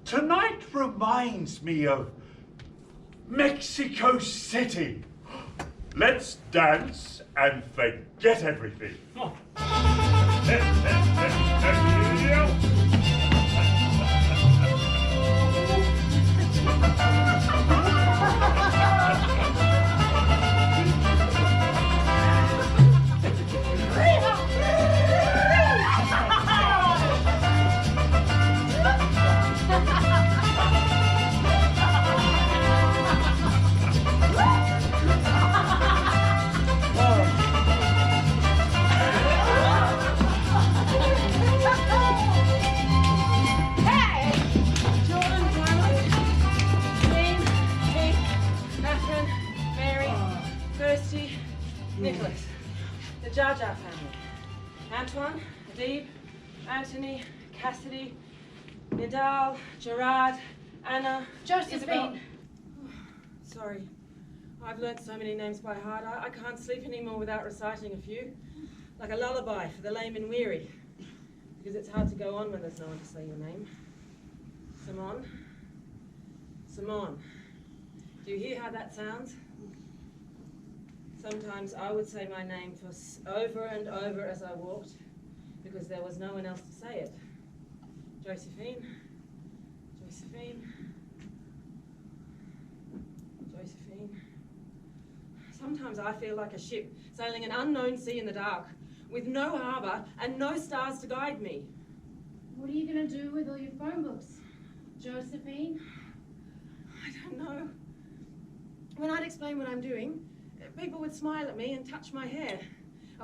Tonight reminds me of Mexico City. Let's dance and forget everything. Oh. Kirsty, Nicholas, the Jahjah family. Antoine, Adeeb, Anthony, Cassady, Nidal, Gerard, Anna, Josephine. Isabel. Sorry, I've learnt so many names by heart. I can't sleep anymore without reciting a few, like a lullaby for the lame and weary, because it's hard to go on when there's no one to say your name. Simon, Simon. Do you hear how that sounds? Sometimes I would say my name for over and over as I walked, because there was no one else to say it. Josephine, Josephine, Josephine. Sometimes I feel like a ship sailing an unknown sea in the dark, with no harbour and no stars to guide me. What are you going to do with all your phone books, Josephine? I don't know. When I'd explain what I'm doing, people would smile at me and touch my hair.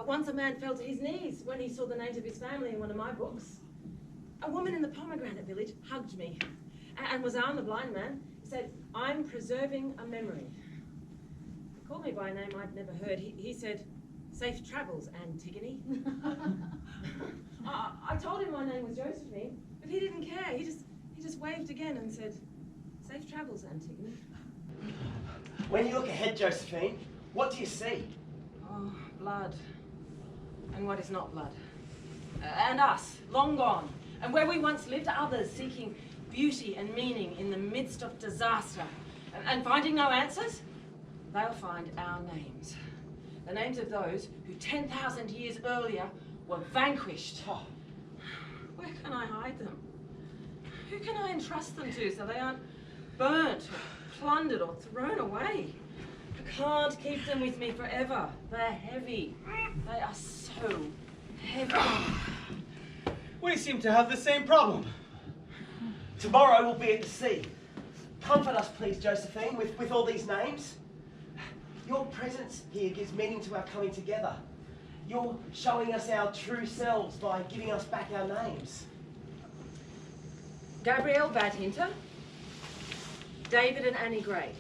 Once a man fell to his knees when he saw the names of his family in one of my books. A woman in the pomegranate village hugged me, and Wazan, the blind man, said, "I'm preserving a memory." He called me by a name I'd never heard. He said, "Safe travels, Antigone." I told him my name was Josephine, but he didn't care. He just waved again and said, "Safe travels, Antigone." When you look ahead, Josephine, what do you see? Oh, blood. And what is not blood. And us, long gone. And where we once lived, others seeking beauty and meaning in the midst of disaster. And finding no answers, they'll find our names. The names of those who 10,000 years earlier were vanquished. Where can I hide them? Who can I entrust them to so they aren't burnt, or plundered, or thrown away? I can't keep them with me forever. They're heavy. They are so heavy. We seem to have the same problem. Tomorrow we'll be at the sea. Comfort us, please, Josephine, with all these names. Your presence here gives meaning to our coming together. You're showing us our true selves by giving us back our names. Gabrielle Badhinter, David and Annie Gray,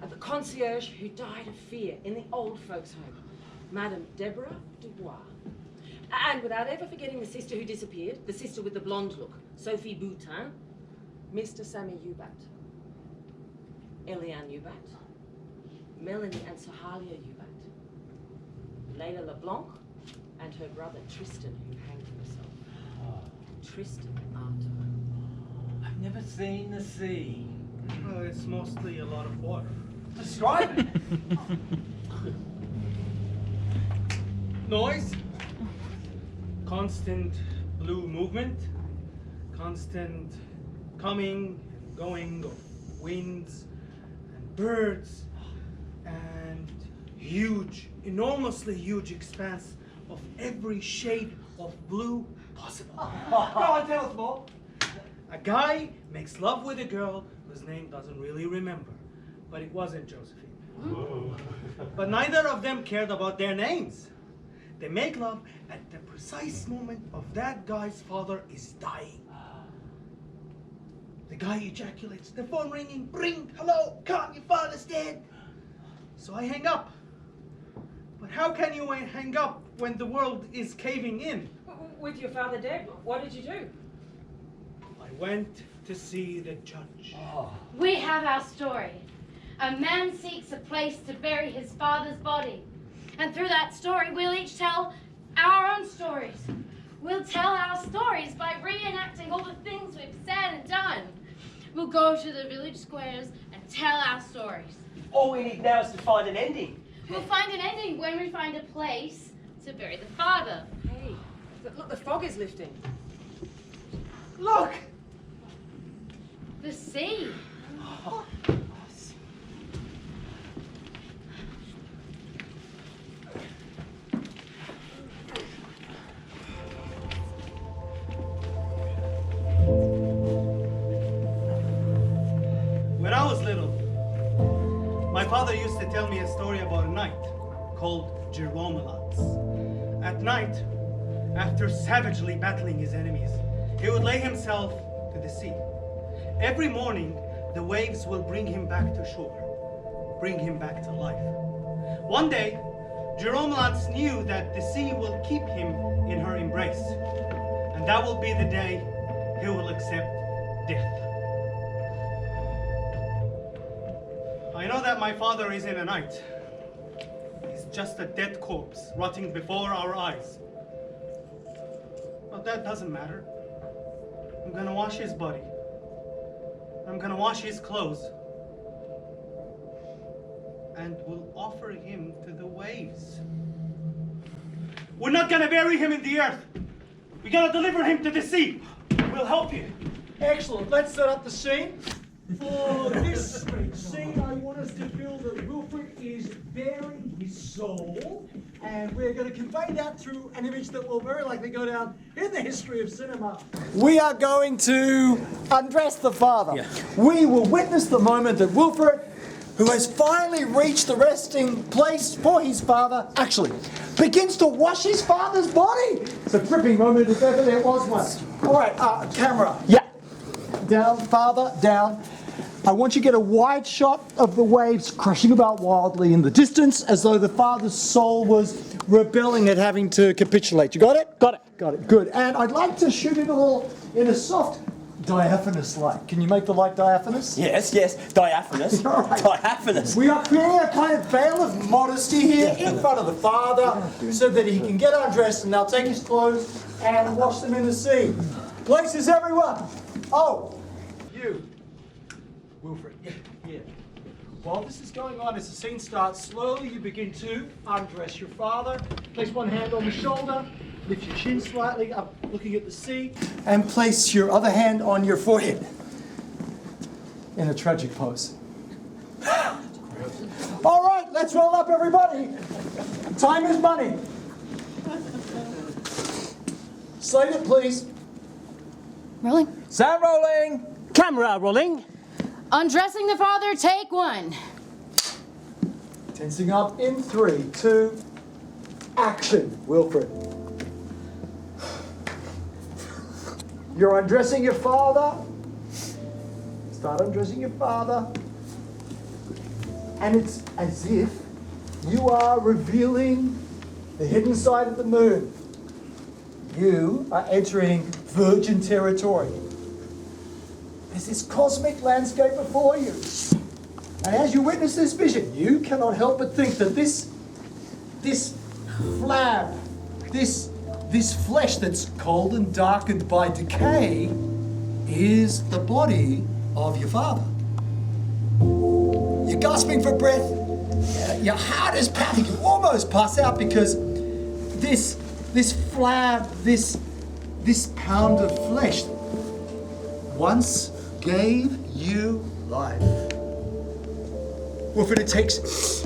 and the concierge who died of fear in the old folks' home, Madame Deborah Dubois. And without ever forgetting the sister who disappeared, the sister with the blonde look, Sophie Boutin, Mr. Sammy Ubat, Eliane Ubat, Melanie and Sahalia Ubat, Layla LeBlanc, and her brother Tristan, who hanged himself. Tristan Arthur. I've never seen the sea. Well, it's mostly a lot of water. Describe it. Noise. Constant blue movement. Constant coming and going of winds and birds. And huge, enormously huge expanse of every shade of blue possible. Go on, tell us more. A guy makes love with a girl whose name doesn't really remember, but it wasn't Josephine. But neither of them cared about their names. They make love at the precise moment of that guy's father is dying. The guy ejaculates, the phone ringing, ring, hello, come, your father's dead. So I hang up. But how can you hang up when the world is caving in? With your father dead, what did you do? I went to see the judge. We have our story. A man seeks a place to bury his father's body. And through that story, we'll each tell our own stories. We'll tell our stories by reenacting all the things we've said and done. We'll go to the village squares and tell our stories. All we need now is to find an ending. We'll find an ending when we find a place to bury the father. Hey, look, the fog is lifting. Look! The sea. When I was little, my father used to tell me a story about a knight called Jeromelats. At night, after savagely battling his enemies, he would lay himself to the sea. Every morning, the waves will bring him back to shore, bring him back to life. One day, Jeromelats knew that the sea will keep him in her embrace, and that will be the day he will accept death. I know that my father isn't a knight. He's just a dead corpse rotting before our eyes. But that doesn't matter. I'm gonna wash his body. I'm gonna wash his clothes. And we'll offer him to the waves. We're not gonna bury him in the earth. We gotta deliver him to the sea. We'll help you. Excellent. Let's set up the scene. For this scene, I want us to feel that Wilfrid is bearing his soul, and we're going to convey that through an image that will very likely go down in the history of cinema. We are going to undress the father. Yeah. We will witness the moment that Wilfrid, who has finally reached the resting place for his father, actually begins to wash his father's body. It's a gripping moment if ever there was one. All right, camera. Yeah. Down, father, down. I want you to get a wide shot of the waves crashing about wildly in the distance as though the father's soul was rebelling at having to capitulate. You got it? Got it. Got it. Good. And I'd like to shoot it all in a soft diaphanous light. Can you make the light diaphanous? Yes, diaphanous. All right. Diaphanous. We are creating a kind of veil of modesty here in front of the father so that he can get undressed and now take his clothes and wash them in the sea. Places everyone. Oh, you. Wilfrid. Yeah. While this is going on, as the scene starts, slowly you begin to undress your father. Place one hand on the shoulder, lift your chin slightly up, looking at the sea, and place your other hand on your forehead in a tragic pose. All right, let's roll up, everybody. Time is money. Slate it, please. Rolling. Sound rolling. Camera rolling. Undressing the father, take one. Tensing up in 3, 2, action, Wilfrid. You're undressing your father. Start undressing your father. And it's as if you are revealing the hidden side of the moon. You are entering virgin territory. There's this cosmic landscape before you. And as you witness this vision, you cannot help but think that this flab, this flesh that's cold and darkened by decay is the body of your father. You're gasping for breath. Your heart is pounding. You almost pass out because this flab, this pound of flesh once gave you life. Wilfrid, it takes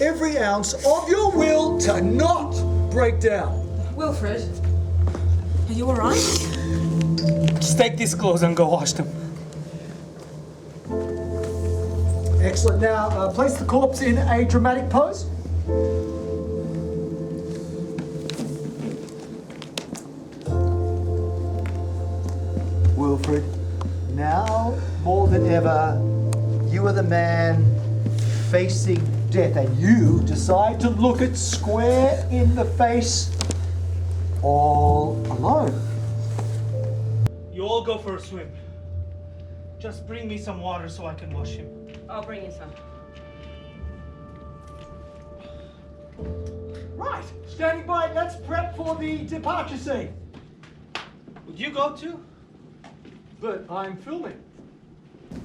every ounce of your will to not break down. Wilfrid, are you all right? Just take these clothes and go wash them. Excellent. Now, place the corpse in a dramatic pose. Wilfrid, now more than ever, you are the man facing death, and you decide to look it square in the face all alone. You all go for a swim. Just bring me some water so I can wash him. I'll bring you some. Right, standing by, let's prep for the departure scene. Would you go too? But I'm filming.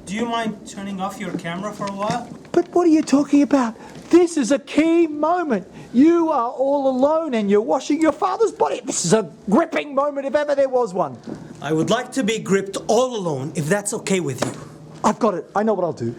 Do you mind turning off your camera for a while? But what are you talking about? This is a key moment. You are all alone and you're washing your father's body. This is a gripping moment if ever there was one. I would like to be gripped all alone, if that's okay with you. I've got it. I know what I'll do.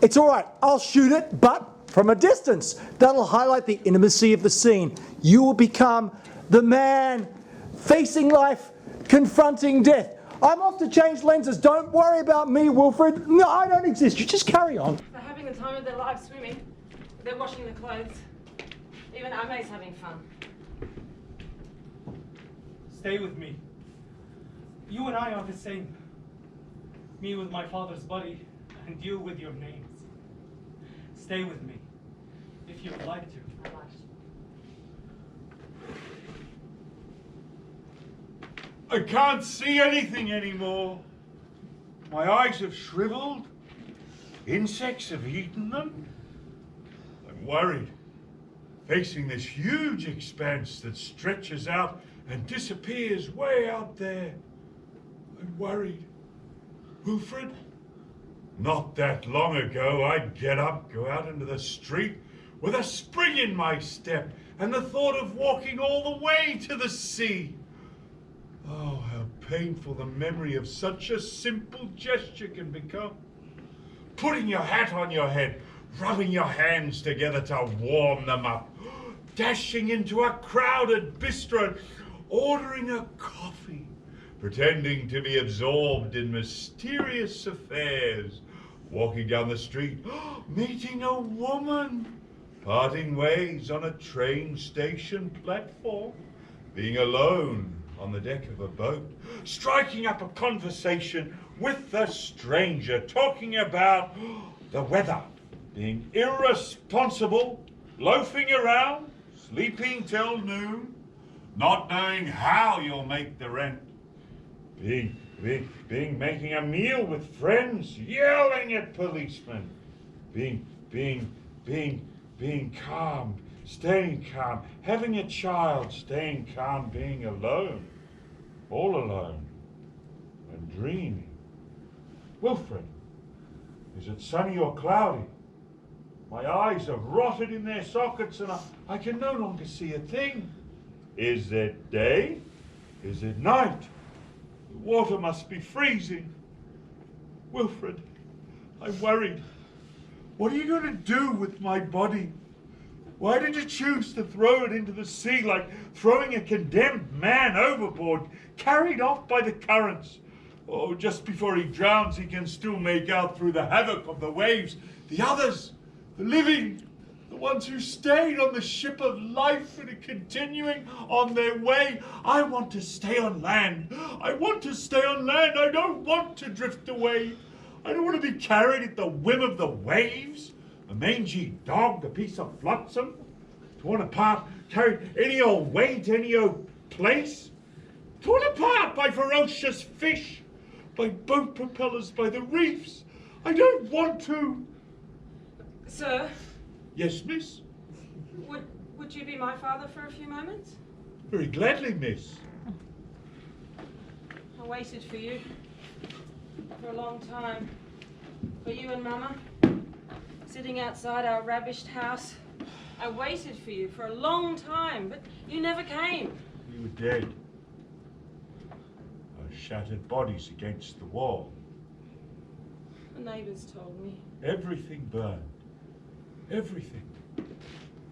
It's all right. I'll shoot it, but from a distance. That'll highlight the intimacy of the scene. You will become the man facing life, confronting death. I'm off to change lenses. Don't worry about me, Wilfrid. No, I don't exist. You just carry on. They're having the time of their lives swimming. They're washing the clothes. Even Ame's having fun. Stay with me. You and I are the same. Me with my father's body, and you with your names. Stay with me, if you would like to. I like it. I can't see anything anymore. My eyes have shriveled. Insects have eaten them. I'm worried, facing this huge expanse that stretches out and disappears way out there. I'm worried. Wilfrid, not that long ago, I'd get up, go out into the street with a spring in my step and the thought of walking all the way to the sea. Oh, how painful the memory of such a simple gesture can become. Putting your hat on your head, rubbing your hands together to warm them up, dashing into a crowded bistro, ordering a coffee, pretending to be absorbed in mysterious affairs, walking down the street, meeting a woman, parting ways on a train station platform, being alone on the deck of a boat, striking up a conversation with a stranger, talking about the weather, being irresponsible, loafing around, sleeping till noon, not knowing how you'll make the rent, making a meal with friends, yelling at policemen, being calm, staying calm, having a child, staying calm, being alone, all alone, and dreaming. Wilfrid, is it sunny or cloudy? My eyes are rotted in their sockets and I can no longer see a thing. Is it day? Is it night? The water must be freezing. Wilfrid, I'm worried. What are you going to do with my body? Why did you choose to throw it into the sea like throwing a condemned man overboard, carried off by the currents? Oh, just before he drowns, he can still make out through the havoc of the waves the others, the living, the ones who stayed on the ship of life and are continuing on their way. I want to stay on land. I want to stay on land. I don't want to drift away. I don't want to be carried at the whim of the waves. A mangy dog, a piece of flotsam, torn apart, carried any old way to any old place. Torn apart by ferocious fish, by boat propellers, by the reefs. I don't want to. Sir, Yes, miss? would you be my father for a few moments? Very gladly, miss. I waited for you for a long time. For you and Mama, sitting outside our ravished house. I waited for you for a long time, but you never came. You were dead. Our shattered bodies against the wall. The neighbours told me. Everything burned. Everything. There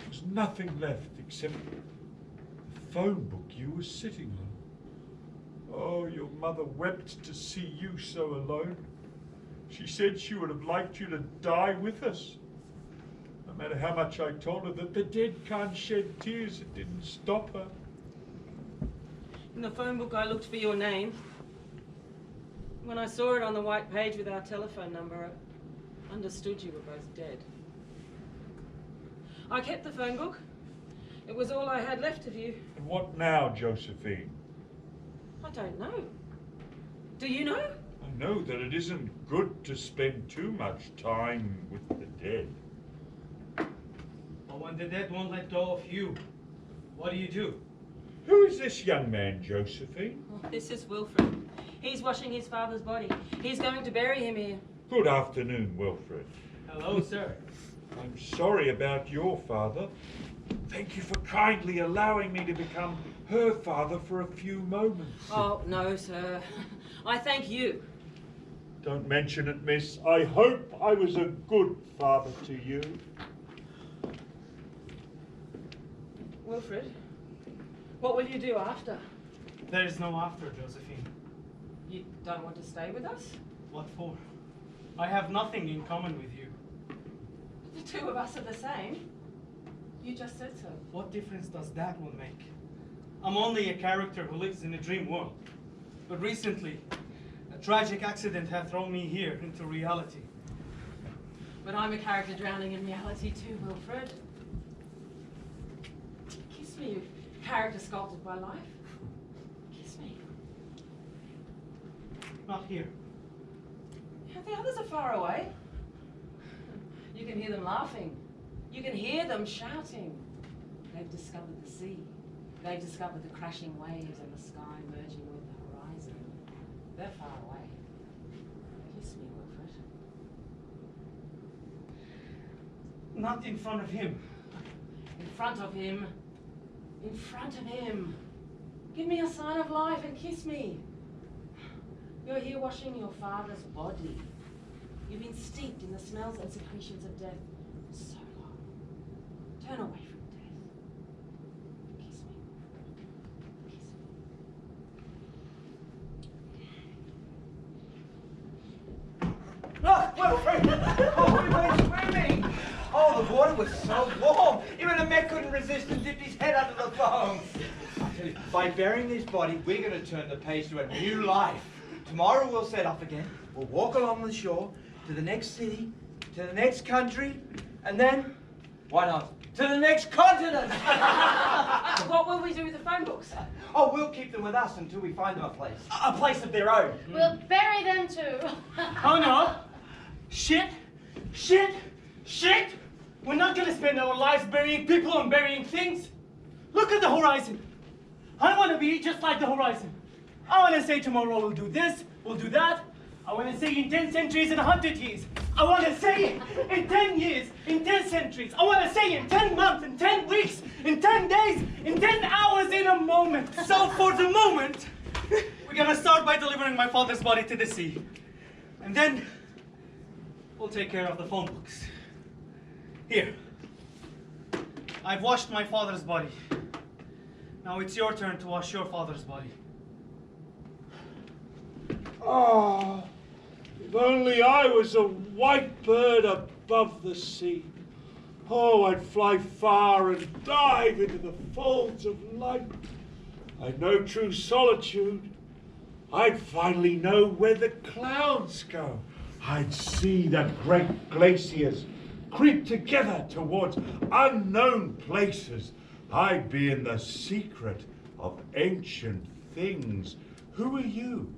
was nothing left except the phone book you were sitting on. Oh, your mother wept to see you so alone. She said she would have liked you to die with us. No matter how much I told her that the dead can't shed tears, it didn't stop her. In the phone book I looked for your name. When I saw it on the white page with our telephone number, I understood you were both dead. I kept the phone book. It was all I had left of you. And what now, Josephine? I don't know. Do you know? I know that it isn't good to spend too much time with the dead. But when the dead won't let go of you, what do? Who is this young man, Josephine? Oh, this is Wilfrid. He's washing his father's body. He's going to bury him here. Good afternoon, Wilfrid. Hello, sir. I'm sorry about your father. Thank you for kindly allowing me to become her father for a few moments. Oh, no, sir. I thank you. Don't mention it, miss. I hope I was a good father to you. Wilfrid, what will you do after? There is no after, Josephine. You don't want to stay with us? What for? I have nothing in common with you. The two of us are the same. You just said so. What difference does that one make? I'm only a character who lives in a dream world. But recently, a tragic accident had thrown me here into reality. But I'm a character drowning in reality too, Wilfrid. Kiss me, you character sculpted by life. Kiss me. Not here. Yeah, the others are far away. You can hear them laughing. You can hear them shouting. They've discovered the sea. They've discovered the crashing waves and the sky merging with the horizon. They're far away. Kiss me, Wilfrid. Not in front of him. In front of him. In front of him. Give me a sign of life and kiss me. You're here washing your father's body. You've been steeped in the smells and secretions of death for so long. Turn away from death. Kiss me. Kiss me. Oh, Wilfrid! Oh, we went swimming! Oh, the water was so warm. Even a man couldn't resist and dipped his head under the foam. I tell you, by burying this body, we're going to turn the page to a new life. Tomorrow we'll set off again. We'll walk along the shore to the next city, to the next country, and then, why not, to the next continent! What will we do with the phone books? Oh, we'll keep them with us until we find them a place. A place of their own. We'll bury them too. Oh no! Shit! Shit! Shit! We're not gonna spend our lives burying people and burying things! Look at the horizon! I wanna be just like the horizon. I wanna say tomorrow we'll do this, we'll do that. I wanna say in 10 centuries and 100 years. I want to say in 10 years, in 10 centuries. I want to say in 10 months, in 10 weeks, in 10 days, in 10 hours, in a moment. So for the moment, we're gonna start by delivering my father's body to the sea. And then, we'll take care of the phone books. Here. I've washed my father's body. Now it's your turn to wash your father's body. Oh, if only I was a white bird above the sea. Oh, I'd fly far and dive into the folds of light. I'd know true solitude. I'd finally know where the clouds go. I'd see the great glaciers creep together towards unknown places. I'd be in the secret of ancient things. Who are you?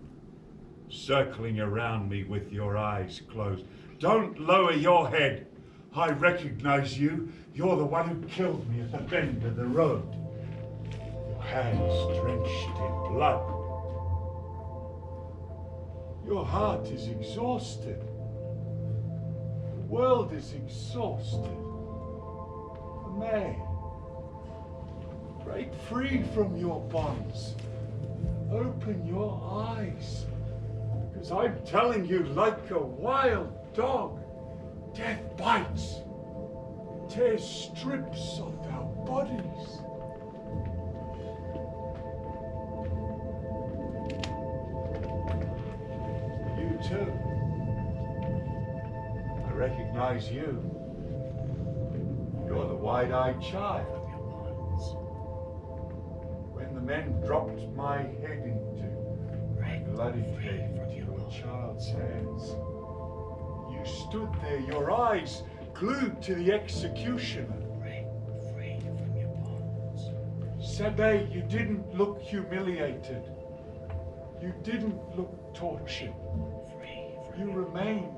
Circling around me with your eyes closed. Don't lower your head. I recognize you. You're the one who killed me at the bend of the road. Your hands drenched in blood. Your heart is exhausted. The world is exhausted. The man, break free from your bonds. Open your eyes. Because I'm telling you, like a wild dog, death bites, tears strips of our bodies. You too. I recognize you. You're the wide-eyed child. When the men dropped my head into bloody cave into a child's hands, you stood there, your eyes glued to the executioner. Free from your bonds. Sebe, you didn't look humiliated. You didn't look tortured. You remained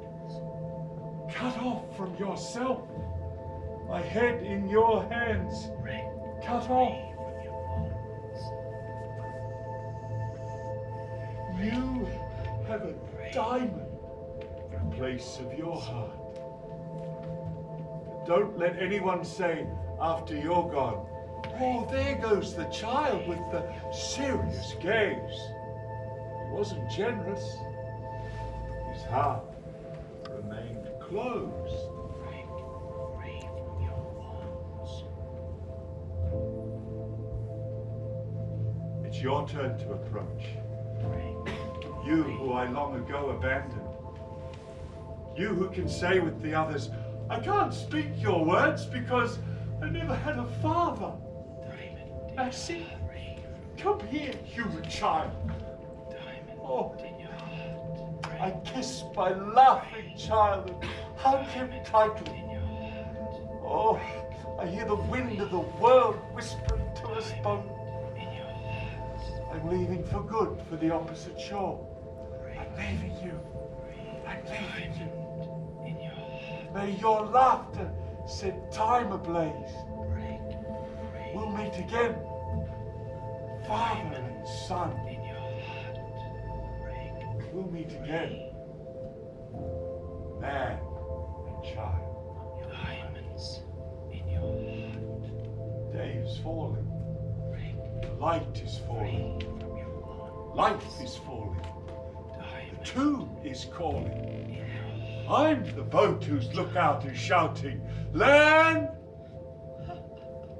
cut off from yourself. My head in your hands, cut off. You have a diamond in place of your heart. But don't let anyone say after you're gone, oh, there goes the child with the serious gaze. He wasn't generous. His heart remained closed. Free from your bonds. It's your turn to approach. You who I long ago abandoned. You who can say with the others, I can't speak your words because I never had a father. Maxie, come here, human child. Oh, I kiss my laughing child and hug him tightly. Oh, I hear the wind of the world whispering to us both. I'm leaving for good for the opposite shore. I'm leaving you. I'm leaving you. May your laughter set time ablaze. We'll meet again, father and son. We'll meet again, man and child. Diamonds in your heart. Day is falling. Light is falling. Life is falling. The tomb is calling. I'm the boat whose lookout is shouting, land!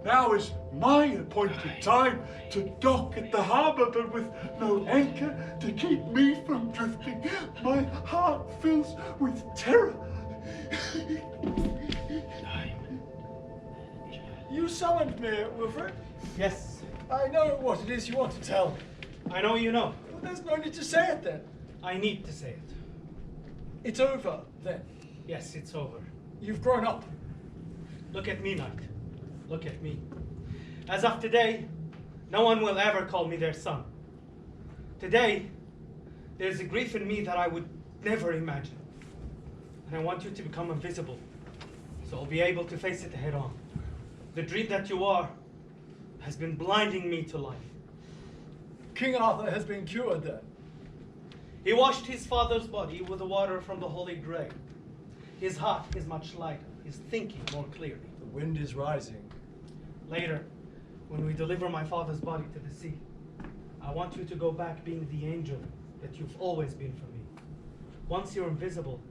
Now is my appointed time to dock at the harbor, but with no anchor to keep me from drifting. My heart fills with terror. You summoned me, Wilfrid. Yes. I know what it is you want to tell me. I know you know. Well, there's no need to say it then. I need to say it. It's over then. Yes, it's over. You've grown up. Look at me, Knight. Look at me. As of today, no one will ever call me their son. Today, there's a grief in me that I would never imagine. And I want you to become invisible, so I'll be able to face it head on. The dream that you are has been blinding me to life. King Arthur has been cured then. He washed his father's body with the water from the Holy Grail. His heart is much lighter. He's thinking more clearly. The wind is rising. Later, when we deliver my father's body to the sea, I want you to go back being the angel that you've always been for me. Once you're invisible,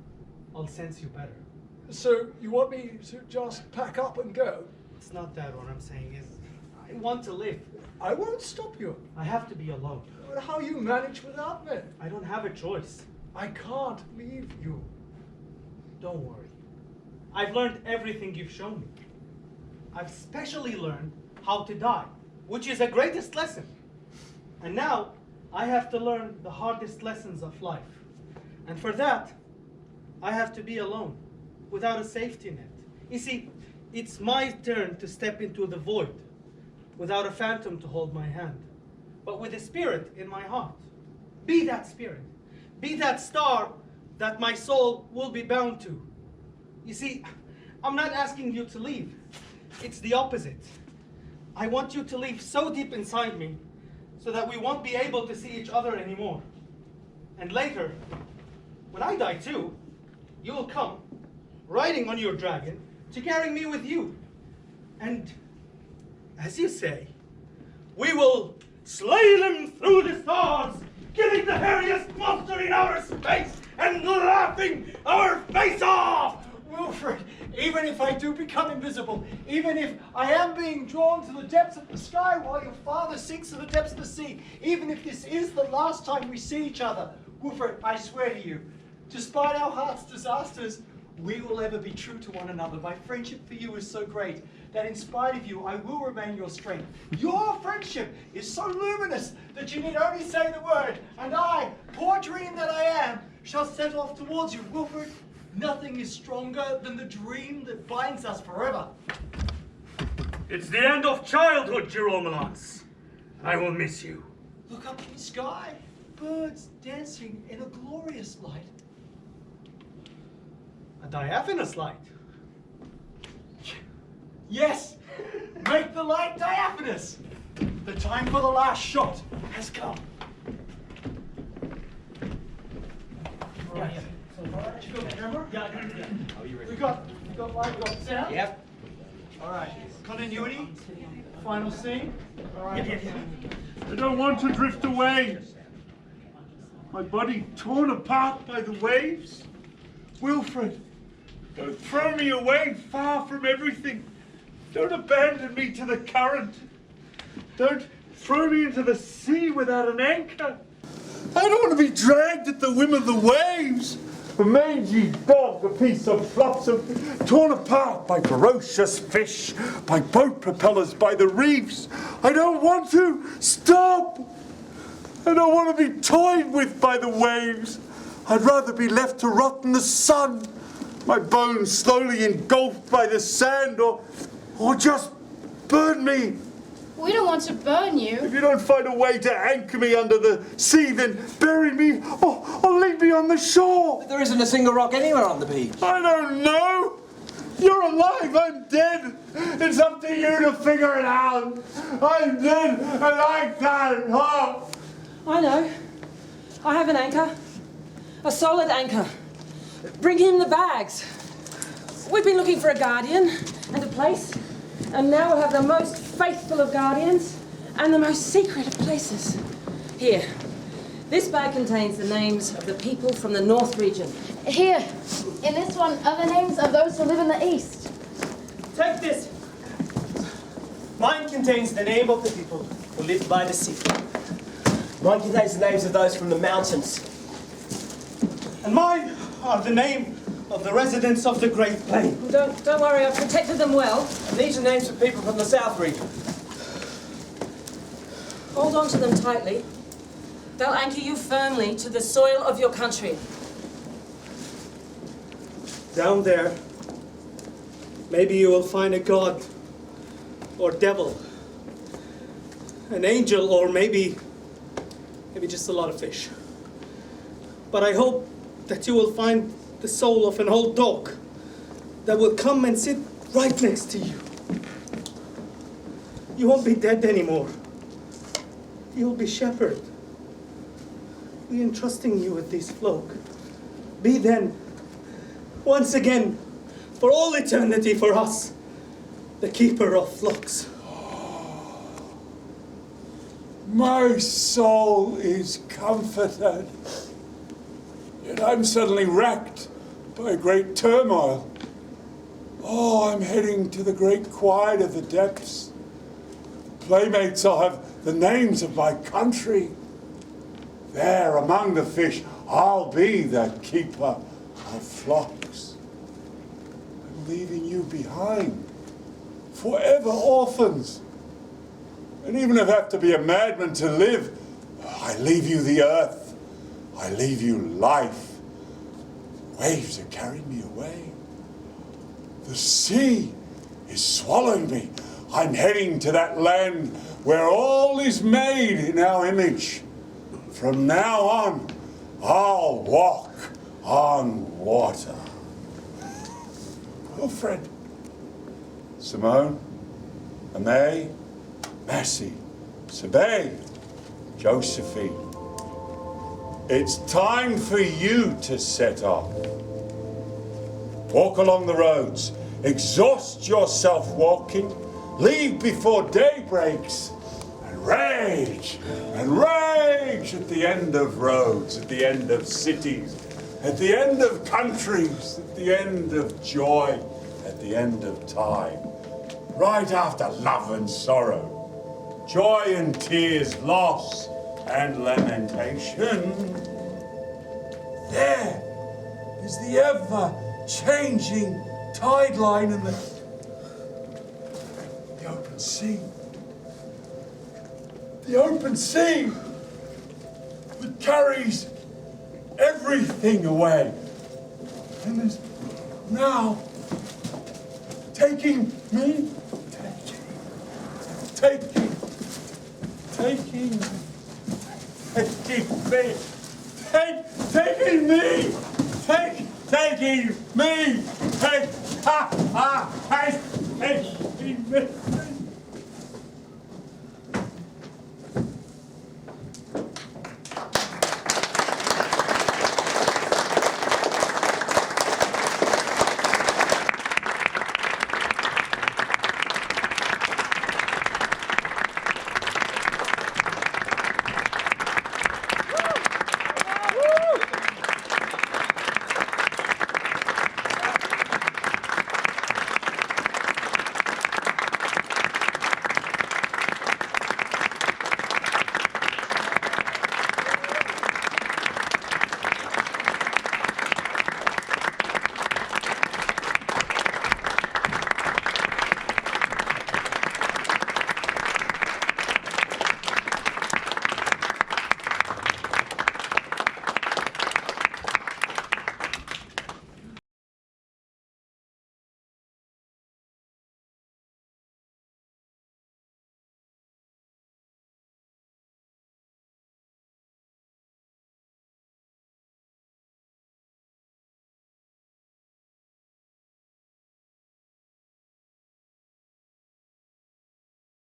I'll sense you better. So you want me to just pack up and go? It's not that. What I'm saying is, I want to live. I won't stop you. I have to be alone. But how you manage without me? I don't have a choice. I can't leave you. Don't worry. I've learned everything you've shown me. I've specially learned how to die, which is the greatest lesson. And now, I have to learn the hardest lessons of life. And for that, I have to be alone, without a safety net. You see, it's my turn to step into the void, without a phantom to hold my hand, but with a spirit in my heart. Be that spirit. Be that star that my soul will be bound to. You see, I'm not asking you to leave. It's the opposite. I want you to leave so deep inside me so that we won't be able to see each other anymore. And later, when I die too, you will come, riding on your dragon, to carry me with you. And, as you say, we will slay them through the stars, killing the hairiest monster in outer space and laughing our face off! Wilfrid, even if I do become invisible, even if I am being drawn to the depths of the sky while your father sinks to the depths of the sea, even if this is the last time we see each other, Wilfrid, I swear to you, despite our heart's disasters, we will ever be true to one another. My friendship for you is so great that in spite of you, I will remain your strength. Your friendship is so luminous that you need only say the word, and I, poor dream that I am, shall set off towards you. Wilfrid, nothing is stronger than the dream that binds us forever. It's the end of childhood, Jerome-Lance. I will miss you. Look up in the sky, birds dancing in a glorious light. A diaphanous light. Yes, make the light diaphanous. The time for the last shot has come. Yeah. Did you got the camera? Yeah, I got it. Oh, you ready? We got light, we got sound? Yep. All right. Continuity. Final scene. All right. Yeah. I don't want to drift away. My body torn apart by the waves. Wilfrid, don't throw me away far from everything. Don't abandon me to the current. Don't throw me into the sea without an anchor. I don't want to be dragged at the whim of the waves. A mangy dog, a piece of flotsam, torn apart by ferocious fish, by boat propellers, by the reefs. I don't want to. Stop! I don't want to be toyed with by the waves. I'd rather be left to rot in the sun, my bones slowly engulfed by the sand, or just burn me. We don't want to burn you. If you don't find a way to anchor me under the sea, then bury me or leave me on the shore. There isn't a single rock anywhere on the beach. I don't know. You're alive, I'm dead. It's up to you to figure it out. I'm dead and I can't help. I know. I have an anchor. A solid anchor. Bring him the bags. We've been looking for a guardian and a place, and now we'll have the most faithful of guardians and the most secret of places. Here. This bag contains the names of the people from the North region. Here, in this one are the names of those who live in the east. Take this. Mine contains the name of the people who live by the sea. Mine contains the names of those from the mountains. And mine are the name of the residents of the Great Plain. Don't worry, I've protected them well. And these are names of people from the south region. Hold on to them tightly. They'll anchor you firmly to the soil of your country. Down there, maybe you will find a god or devil, an angel, or maybe just a lot of fish. But I hope that you will find the soul of an old dog that will come and sit right next to you. You won't be dead anymore. You'll be shepherded. We entrusting you with this flock. Be then once again, for all eternity for us, the keeper of flocks. My soul is comforted, yet I'm suddenly racked by a great turmoil. Oh, I'm heading to the great quiet of the depths. Playmates, I'll have the names of my country. There, among the fish, I'll be the keeper of flocks. I'm leaving you behind, forever orphans. And even if I have to be a madman to live, I leave you the earth. I leave you life. Waves are carrying me away. The sea is swallowing me. I'm heading to that land where all is made in our image. From now on, I'll walk on water. Wilfrid, Simone, Amay, Massey, Sabay, Josephine. It's time for you to set off. Walk along the roads, exhaust yourself walking, leave before day breaks, and rage at the end of roads, at the end of cities, at the end of countries, at the end of joy, at the end of time. Right after love and sorrow, joy and tears, loss and lamentation. There is the ever-changing tideline and the open sea. The open sea that carries everything away and is now taking me, taking me, taking me.